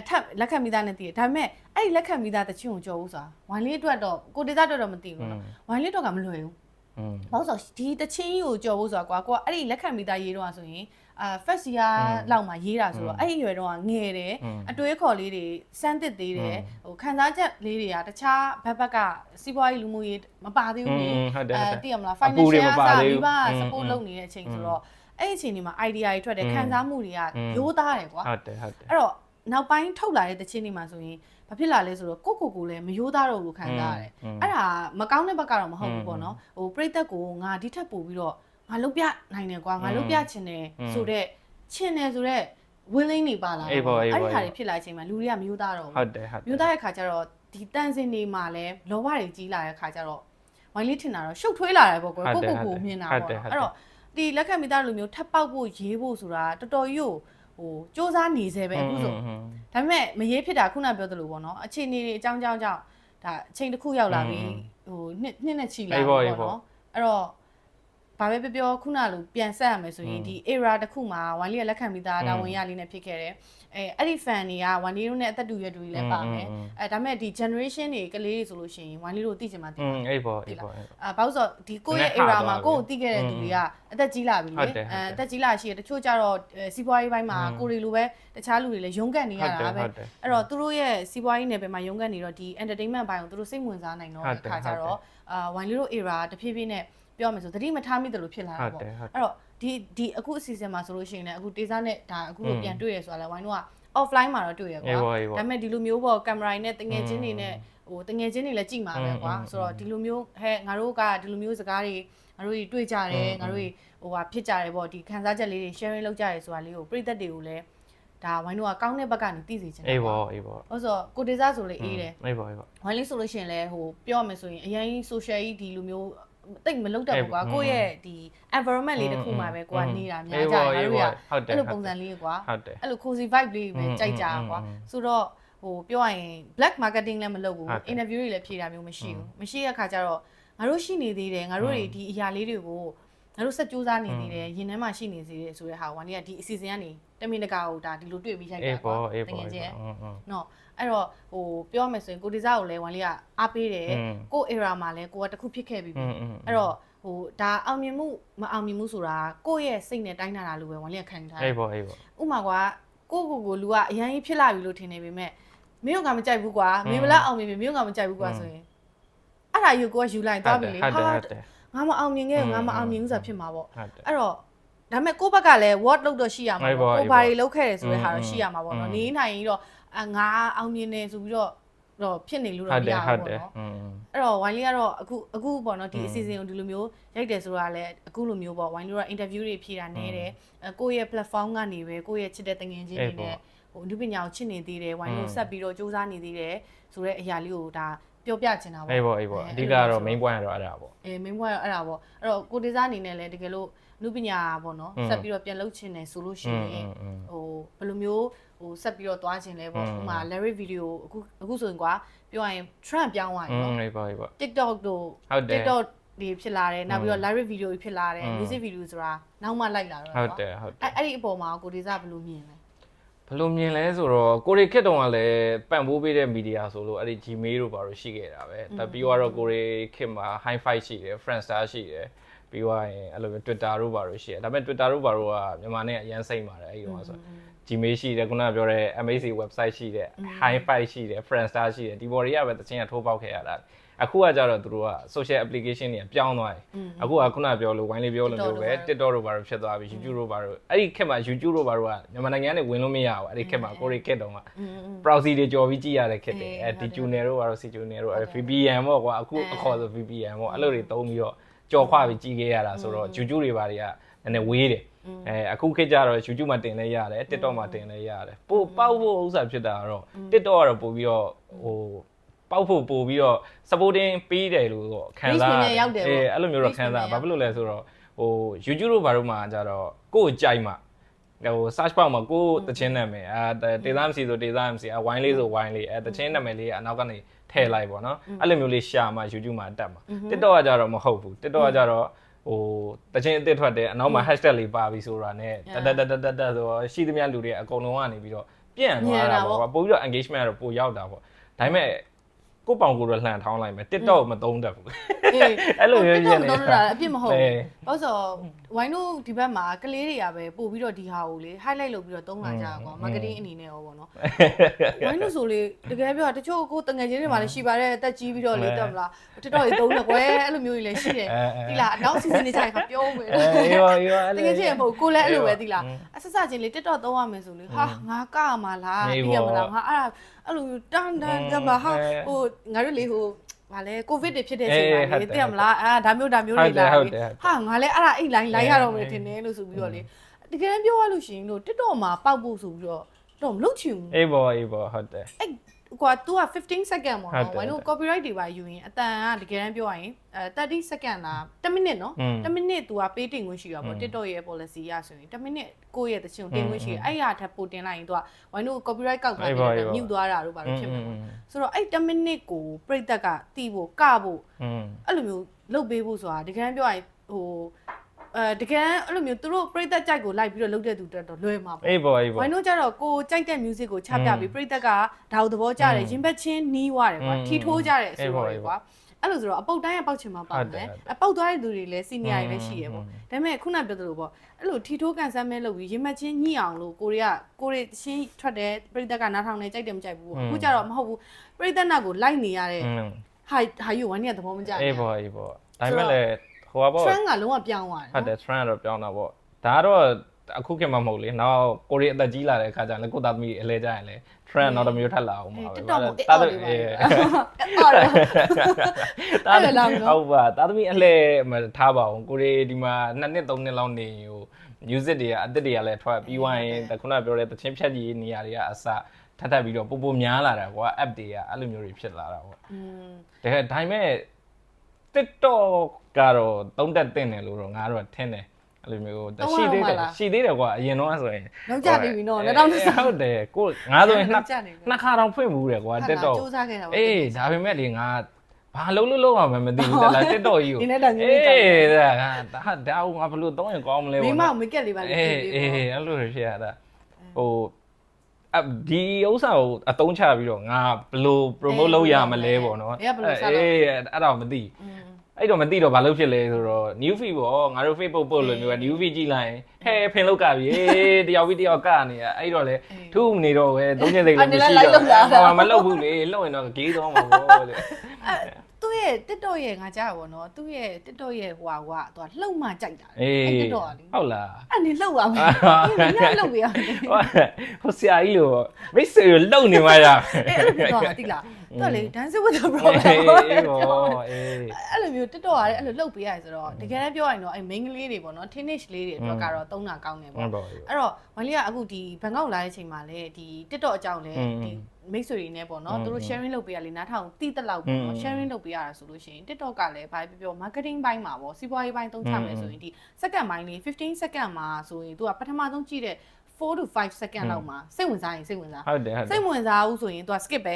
ထပ်လက်ခံမိသားနဲ့တိတယ်ဒါပေမဲ့အဲ့ဒီလက်ခံမိသားတချင်းကိုကြော်ဘူးဆိုတာဝိုင်းလေးအတွက်တော့ကိုဒေစာအတွက်တော့မသိဘူးနော်ဝိုင်းလေးတော့ကမလွယ်ဘူးဘာလို့ဆိုဒီတချင်းကြီးကိုကြော်ဖို့ဆိုတာကွာကိုကအဲ့ဒီလက်ခံမိသားရေးတော့ဆိုရင်first year လောက်မှာရေးတာဆိုတော့အဲ့ဒီရွယ်တော့ငယ်တယ်အတွေးခေါ်လေးတွေစမ်းသစ်သေးတယ်ဟိုခံစားချက်လေးတွေကတခြားဘက်ကစီးပွားရေးလူမှုရေးမပါသေးဘူးလေသိရမလား financial အစားပြီးပါ support လုပ်နေတဲ့အချိန်ဆိုတော့ အဲ့အချိန်ဒီမှာ idea တွေထွက်တယ်ခံစားမှုတွေကရိုးသားတယ်ကွာဟုတ်တယ်အဲ့တော့နောက်ပိုင်းထုတ်လာတဲ့တခြင်းတွေမှာဆိုရင်ဘာဖြစ်လာလဲဆိုတော့ကိုလည်းမရိုးသားတော့ဘူးခံစားရတယ်အဲ့ဒါမကောင်းတဲ့ဘက်ကတော့မဟုတ်ဘူးပေါ့နော်ဟိုပြိသက်ကိုငါဒီထက်ပိုပြီးတော့ငါလုတ်ပြနိုင်တယ်ကွာငါလုတ်ပြချင်တယ်ဆိုတော့ချင်တယ်ဆိုတော့ willing နေပါလားအဲ့ဒီခါတွေဖြစ်လာချိန်မှာလူတွေကမရိုးသားတော့ဘူးဟုတ်တယ်ရိုးသားတဲ့ခါကျတော့ဒီတန်စင်တွေမှာလည်းလောဘတွေကြီးလာတဲ့ခါကျတော့ဝိုင်းလေးထင်တာတော့ရှုပ်ထွေးလာတယ်ပေါ့ကိုမြင်တာပေါ့အဲ့တော့ဒီလက်ခံမိသားလူမျိုးထပ်ပေါက်ဖို့ရေးဖို့ဆိုတာတော်တော်ကြီးဟိုစ조사နေစေပဲအခုဆိုဒါပေမဲ့မရေးဖြစ်တာခုနပြောသလိုပေါ့နော်အခြေအနေတွေအကြောင်းကြောင့်ဒါအချိန်တစ်ခုရောက်လာပြီဟိုနှစ်နဲ့ချီလာပေါ့နော်အဲ့တော့ဘာပဲပြောခုနလိုပြန်ဆက်ရမယ်ဆိုရင်ဒီ era တစ်ခုမှာဝိုင်းလေးလက်ခံမိသားတာဝန်ရလေးနဲ့ဖြစ်ခဲ့တယ်အဲ့ဒီ fan တွေကဝိုင်းလေးတို့နဲ့အသက်တူရွယ်တူတွေလည်းပါမယ်ဒါပေမဲ့ဒီ generation တွေကလေးတွေဆိုလို့ရှိရင်ဝိုင်းလေးတို့သိချင်မှသိမှာအေးပေါ့ဘာလို့ဆိုဒီကိုယ့်ရဲ့ era မှာကိုယ့်ကိုသိခဲ့တဲ့သူတွေကအသက်ကြီးလာပြီလေအသက်ကြီးလာရှိရတချို့ကြတော့စီးပွားရေးပိုင်းမှာကိုရီလိုပဲတခြားလူတွေလည်းရုန်းကန်နေရတာပဲအဲ့တော့သူတို့ရဲ့စီးပွားရေးနယ်ပယ်မှာရုန်းကန်နေတော့ဒီ entertainment ဘိုင်းကိုသူတို့စိတ်ဝင်စားနိုင်တော့အခါကျတော့ဝိုင်းလေးတို့ era တဖြည်းဖြည်းနဲ့ပြောမယ်ဆိုသတိမထားမိတယ်လို့ဖြစ်လာတာပေါ့အဲ့တော့ဒီအခုအစီအစဉ်မှာဆိုလို့ရှိရင်လည်းအခုတေးစားနဲ့ဒါအခုလိုပြန်တွေ့ရဆိုတာလဲဝိုင်းတို့က offline မှာတော့တွေ့ရကွာဒါပေမဲ့ဒီလိုမျိုးပေါ့ကင်မရာနဲ့တငယ်ချင်းတွေနဲ့ဟိုတငယ်ချင်းတွေလည်းကြည့်မှာပဲကွာဆိုတော့ဒီလိုမျိုးဟဲ့ငါတို့ကဒီလိုမျိုးစကားတွေငါတို့တွေ့ကြတယ်ငါတို့ဟိုဟာဖြစ်ကြတယ်ပေါ့ဒီခန်းစားချက်လေးတွေ sharing လုပ်ကြတယ်ဆိုတာလေးကိုပြည်သက်တွေကိုလည်းဒါဝိုင်းတို့ကကောင်းတဲ့ဘက်ကနေသိစေချင်တယ်အေးပေါ့ဟုတ်ဆိုကိုတေးစားဆိုလေအေးတယ်အေးပေါ့ဝိုင်းလေးဆိုလို့ရှိရင်လည်းဟိုပြောရမယ်ဆိုရင်အရင် social ကြီးဒီလိုမျိုးတိတ်မလုပ်တတ်ဘူးကွာကိုယ့်ရဲ့ဒီ environment လေးတစ်ခုမှာပဲကိုကနေတာများကြတယ်ငါတို့ကအဲ့လိုပုံစံလေးကွာအဲ့လို cozy vibe လေးပဲကြိုက်ကြကွာဆိုတော့ဟိုပြောရရင် black marketing လည်းမလုပ်ဘူး interview တွေလည်းဖြေတာမျိုးမရှိတဲ့အခါကျတော့ငါတို့ရှိနေသေးတယ်ငါတို့တွေဒီအရာလေးတွေကိုငါတို့စက်ကြိုးစားနေသေးတယ်ရင်ထဲမှာရှိနေသေးတယ်ဆိုတဲ့ဟာဝါနေကဒီအစီအစဉ်ကနေတမင်တကာဟိုဒါဒီလိုတွေ့ပြီးရိုက်တာကွာတကယ်ချင်းနော်အဲ့တော့ဟိုပြောမယ်ဆိုရင်ကိုဒီဇာကိုလည်းဝမ်လေးကအားပေးတယ်ကို era မှာလည်းကိုကတခုဖြစ်ခဲ့ပြီအဲ့တော့ဟိုဒါအောင်မြင်မှုမအောင်မြင်မှုဆိုတာကိုယ့်ရဲ့စိတ်နဲ့တိုင်းတာလို့ပဲဝမ်လေးကခံထားတယ်အေးပေါ့ဥမာကွာကိုလူကအရန်ကြီးဖြစ်လာပြီလို့ထင်နေပေမဲ့မင်းကမကြိုက်ဘူးကွာမင်းမလားအောင်မြင်ပြီမင်းကမကြိုက်ဘူးကွာဆိုရင်အဲ့ဒါယူကိုကယူလိုက်သွားပြီလေဟာငါမအောင်မြင်ခဲ့ငါမအောင်မြင်ဘူးဆိုတာဖြစ်မှာပေါ့အဲ့တော့ဒါပေမဲ့ကိုယ့်ဘက်ကလည်း word လုပ်တော့ရှိရမှာပေါ့ကိုဘာတွေလုပ်ခဲ့တယ်ဆိုတဲ့ဟာတော့ရှိရမှာပေါ့နော်နေနိုင်ရင်တော့ငါအောင်မြင်နေဆိုပြီးတော့ဖြစ်နေလို့တော့မရဘူးပေါ့နော်အဲ့တော့ဝိုင်းလေးကတော့အခုပေါ့နော်ဒီအစီအစဉ်ကိုဒီလိုမျိုးရိုက်တယ်ဆိုတာလည်းအခုလိုမျိုးပေါ့ဝိုင်းလေးက interview တွေဖြေတာနေတယ်ကိုယ့်ရဲ့ platform ကနေပဲကိုယ့်ရဲ့ချစ်တဲ့တငယ်ချင်းတွေနဲ့ဟိုအမှုပညာကိုချစ်နေသေးတယ်ဝိုင်းလေးဆက်ပြီးတော့စူးစမ်းနေသေးတယ်ဆိုတဲ့အရာလေးကိုဒါပြောပြချင်တာပေါ့အေးပေါ့အဓိကတော့ main point ကတော့အဲ့ဒါပေါ့main point ကတော့အဲ့ဒါပေါ့အဲ့တော့ကိုဒေဇာအနေနဲ့လည်းတကယ်လို့အမှုပညာပေါ့နော်ဆက်ပြီးတော့ပြန်လုပ်ချင်တယ်ဆိုလို့ရှိရင်ဟိုဘယ်လိုမျိုးဟိုဆက်ပြီးတော့သွားခြင်းလဲပေါ့ဥမာ lyric video အခုဆိုရင်ကွာပြောရရင် trend ပြောင်းသွားပြီเนาะအေးပါ TikTok တို့ TikTok တွေဖြစ်လာတယ်နောက်ပြီးတော့ lyric video တွေဖြစ်လာတယ် music video ဆိုတာနောက်မှလိုက်လာတော့ဟုတ်တယ်အဲ့ဒီအပေါ်မှာကိုဒေဇာဘယ်လိုမြင်လဲဘယ်လိုမြင်လဲဆိုတော့ကိုရီခက်တုံကလည်းပန့်ပိုးပေးတဲ့မီဒီယာဆိုလို့အဲ့ဒီ Gmail တို့ဘာလို့ရှိခဲ့တာပဲဒါပြီးတော့ကိုရီခက်မှာ high five ရှိတယ် Friendster ရှိတယ်ပြီးသွားရင်အဲ့လိုမျိုး Twitter တို့ဘာလို့ရှိတယ်ဒါပေမဲ့ Twitter တို့ဘာလို့ကမြန်မာနဲ့အရန်စိမ့်ပါတယ်အဲ့ဒီတော့ဆို Gmail ရှိတယ်ခုနကပြောတဲ့ MAC website ရှိတယ် high five ရှိတယ် Friendster ရှိတယ်ဒီဘော်တွေကပဲတချင်းကထိုးပေါက်ခဲ့ရတာအခုကကြတော့သူတို့က social application တွေပြောင်းသွားတယ်အခုကခုနပြောလို့ဝိုင်းလေးပြောလို့မျိုးပဲ TikTok တို့ဘာလို့ဖြစ်သွားပြီ YouTube တို့ဘာလို့အဲ့ဒီခက်မှာ YouTube တို့ဘာလို့ကမြန်မာနိုင်ငံကနေဝင်လို့မရဘူးအဲ့ဒီခက်မှာကိုရီခက်တုံးက proxy တွေကြော်ပြီးကြည့်ရတဲ့ခက်တယ်အဲ့ဒီ tuner တို့ဘာလို့ tuner တို့အဲ့ VPN ပေါ့ကွာအခုအခေါ်ဆို VPN ပေါ့အဲ့လိုတွေသုံးပြီးတော့ကြော်ခွပြီးကြည့်ခဲ့ရတာဆိုတော့ YouTube တွေဘာတွေကနည်းနည်းဝေးတယ်အခုခေတ်ကျတော့ YouTube မှာတင်လဲရတယ် TikTok မှာတင်လဲရတယ်ပို့ပေါက်ဖို့ဥစ္စာဖြစ်တာကတော့ TikTok ကတော့ပို့ပြီးတော့ဟိုပေါက်ဖို့ပို့ပြီးတော့ supporting ပေးတယ်လို့ခံစားရတယ်အဲ့လိုမျိုးတော့ခံစားဘာဖြစ်လို့လဲဆိုတော့ဟို YouTube တို့ဘာလို့မှကြတော့ကိုယ့်ကိုကြိုက်မှဟို search bar မှာကိုယ့်တခြင်းနာမည်ဒေသ MC ဆိုဒေသ MC ဝိုင်းလေးဆိုဝိုင်းလေးတခြင်းနာမည်လေးအနောက်ကနေထည့်လိုက်ပေါ့နော်အဲ့လိုမျိုးလေးရှာမှ YouTube မှာတက်မှာ TikTok ကကြတော့မဟုတ်ဘူး TikTok ကကြတော့ဟိုတခြင်းအစ်စ်ထွက်တယ်အနောက်မှာ hashtag လေးပါပြီးဆိုတာနဲ့တဆိုတော့ရှိသမျှလူတွေအကုန်လုံးကနေပြီးတော့ပြန့်သွားတာပေါ့ပို့ပြီးတော့ engagement ကတော့ပိုရောက်တာပေါ့ဒါပေမဲ့ကိုပောင်ကိုတော့လှန်ထောင်းလိုက်မယ် TikTok မသုံးတတ်ဘူး အဲ့လိုမျိုးဖြစ်နေ တော့တာအပြစ်မဟုတ်ဘူးဘာလို့ဆိုဝိုင်းတို့ဒီဘက်မှာကလေးတွေကပဲပို့ပြီးတော့ဒီဟာကိုလေ highlight လုပ်ပြီးတော့သုံးလာကြတာကွာ marketing အနေနဲ့ရောပေါ့နော်ဝိုင်းတို့ဆိုလေတကယ်ပြောတချို့ကိုတငယ်ချင်းတွေမှာလည်းရှိပါတယ်အသက်ကြီးပြီးတော့လေတက်မလားTikTok တွေသုံးတယ်ကွယ်အဲ့လိုမျိုးကြီးလည်းရှိတယ်ဒီလားနောက် season တွေကြိုက်ခါပြောမယ် ရောတကယ်ချင်းမဟုတ်ကိုလည်းအဲ့လိုပဲဒီလားအဆက်စချင်းလေ TikTok သုံးရမယ်ဆိုလေဟာငါကမှာလားပြီးရမလားငါအဲ့လိုတန်းတန်းကြမှာဟာဟိုငါတို့လေဟိုဘာလဲကိုဗစ်တွေဖြစ်တဲ့အချိန်မှာလေသိရမလားဒါမျိုးတွေလာပြီဟာငါလည်းအဲ့ဒါအိတ်လိုင်းရတော့မယ်ထင်တယ်လို့ဆိုပြီးတော့လေတကယ်ပြောရလို့ရှိရင်လို့ TikTok မှာပေါက်ဖို့ဆိုပြီးတော့မလုပ်ချင်ဘူးအေးပေါ့ဟုတ်တယ်အဲ့ကွာ तू က15 second ပေါ့နော်ဝိုင်းတို့ copyright တွေပါယူရင်အတန်ကတကယ်တမ်းပြောရရင်30 second လား10 minute နော်10 minute तू ကပေးတင်ခွင့်ရှိရပေါ့ TikTok ရဲ့ policy ရဆိုရင်10 minute ကိုယ့်ရဲ့တချင်တင်ခွင့်ရှိအဲ့ဟာထပ်ပို့တင်လိုက်ရင် तू ကဝိုင်းတို့ copyright ကောက်ထားတယ်မြုပ်သွားတာတို့ဘာလို့ဖြစ်မှာဆိုတော့အဲ့10 minute ကိုပြိတ္တကတီးဖို့ကဖို့အဲ့လိုမျိုးလုပ်ပေးဖို့ဆိုတာတကယ်တမ်းပြောရရင်ဟိုတကယ်အဲ့လိုမျိုးသူတို့ပြိသက်ကြိုက်ကိုလိုက်ပြီးတော့လုပ်တဲ့သူတက်တော့လွယ်မှာပေါ့အေးပေါ့ဝိုင်းတို့ကြတော့ကိုကြိုက်တဲ့ music ကိုချပြပြီးပြိသက်ကဒါကိုသဘောကျတယ်ရင်ဘက်ချင်းနီးွားတယ်ကွာထီထိုးကြတယ်ဆိုတော့ကွာအဲ့လိုဆိုတော့အပုတ်တိုင်းကပောက်ချင်မှာပေါ့မယ်အပုတ်သွားတဲ့သူတွေလည်းစီနီယာတွေလည်းရှိရပေါ့ဒါပေမဲ့ခုနပြောသလိုပေါ့အဲ့လိုထီထိုးကန်ဆယ်မဲလုပ်ပြီးရင်ဘက်ချင်းညှိအောင်လို့ကိုရီရှင်းထွက်တယ်ပြိသက်ကနားထောင်နေကြိုက်တယ်မကြိုက်ဘူးပေါ့အခုကြတော့မဟုတ်ဘူးပြိသက်နာကိုလိုက်နေရတဲ့ဟာယူဝိုင်းနေသဘောမကျဘူးအေးပေါ့ဒါပေမဲ့လည်းဟိုပါပေါ့ trend ကလုံးဝပြောင်းသွားတယ်ဟုတ်တယ် trend တော့ပြောင်းတာပေါ့ဒါကတော့အခုခေတ်မှမဟုတ်လေနောက်ကိုရီအသက်ကြီးလာတဲ့အခါကျရင်ကိုသားသမီးအလဲကြရင်လေ trend တော့မျိုးထပ်လာအောင်ပါပဲတာသမီးဟုတ်ပါတာသမီးအလဲမထားပါအောင်ကိုရီဒီမှာ2နှစ်3နှစ်လောက်နေဟို music တွေကအသက်တွေကလည်းထွက်ပြီးွားရင်ခုနပြောတဲ့တချင်းဖြတ်ကြီးနေရာတွေကအစထပ်ပြီးတော့ပိုများလာတာကွာ app တွေကအဲ့လိုမျိုးတွေဖြစ်လာတာပေါ့ဒါပေမဲ့ TikTok ကတော့သုံးတက်တင်တယ်လို့တော့ငါတို့ကထင်တယ်အဲ့လိုမျိုးရှိသေးတယ်ကွာအရင်တော့ဆိုရင်လောက်ကြနေပြီနော်2020ဟုတ်တယ်ကိုငါဆိုရင်နှစ်ခါတော့ဖွင့်မှုတယ်ကွာ TikTok စူးစမ်းခဲ့တာပေါ့အေးဒါပေမဲ့လေငါဘာလုံးအောင်မသိဘူးတလား TikTok ကြီးကိုဒီနေ့တော့အေးဒါငါဘလို့သုံးရင်ကောင်းမလဲပေါ့မိမမကက်လေးပါလေအေးအဲ့လိုဖြစ်ရတာဟိုဒီဥစ္စာကိုအသုံးချပြီးတော့ငါဘလို့ promote လုပ်ရမလဲပေါ့နော်အေးအဲ့ဒါမသိအဲ့တော့မသိတော့ဘာလို့ဖြစ်လဲဆိုတော့ new feed ပေါ့ငါတို့ Facebook ပို့လို့မျိုး new feed ကြည့်လိုက်ရင်ဟဲဖင်လောက်ကပြီတယောက်ပြီးတယောက်ကနေအဲ့တော့လေထုနေတော့ပဲသုံးချက်စိတ်လည်းမရှိတော့မလုပ်ဘူးလေလုပ်ရင်တော့ဂေးသွားမှာပေါ့လေသူ့ရဲ့ TikTok ရဲ့ငါကြားပါတော့သူ့ရဲ့ TikTok ရဲ့ဟိုဟာသူကလှုပ်မှကြိုက်တာTikTok ကလေဟုတ်လားအဲ့နေလှုပ်ပါမယ်ညလှုပ်ပြရဟိုဆရာကြီးလို့မိတ်ဆွေကိုလှုပ်နေမှရအဲ့လိုပြောတာတိလားသူကလေ dance with the problem အဲ့လိုမျိုး TikTok ကလည်းအဲ့လိုလှုပ်ပေးရတယ်ဆိုတော့တကယ်တမ်းပြောရရင်တော့အဲ့ main ကလေးတွေပေါ့နော် teenage လေးတွေအတွက်ကတော့သုံးတာကောင်းတယ်ပေါ့အဲ့တော့ဝိုင်းလေးကအခုဒီဘန်ကောက်လာတဲ့အချိန်မှာလေဒီ TikTok အကြောင်းလေဒီမိတ်ဆွေတွေနဲ့ပေါ့နော်သူတို့ sharing လုပ်ပေးရလေနားထောင်တိတက်လောက်ပေါ့နော် sharing လုပ်ပေးရတာဆိုလို့ရှိရင် TikTok ကလည်းဘာပြော marketing ဘိုင်းမှာပေါ့စီးပွားရေးဘိုင်းသုံးချမယ်ဆိုရင်ဒီ second ဘိုင်းလေး15 second မှာဆိုရင်သူကပထမဆုံးကြည့်တဲ့4 to 5 second လောက်မှာစိတ်ဝင်စားရင်စိတ်ဝင်စားဟုတ်တယ်စိတ်ဝင်စားဘူးဆိုရင် तू skip ပဲ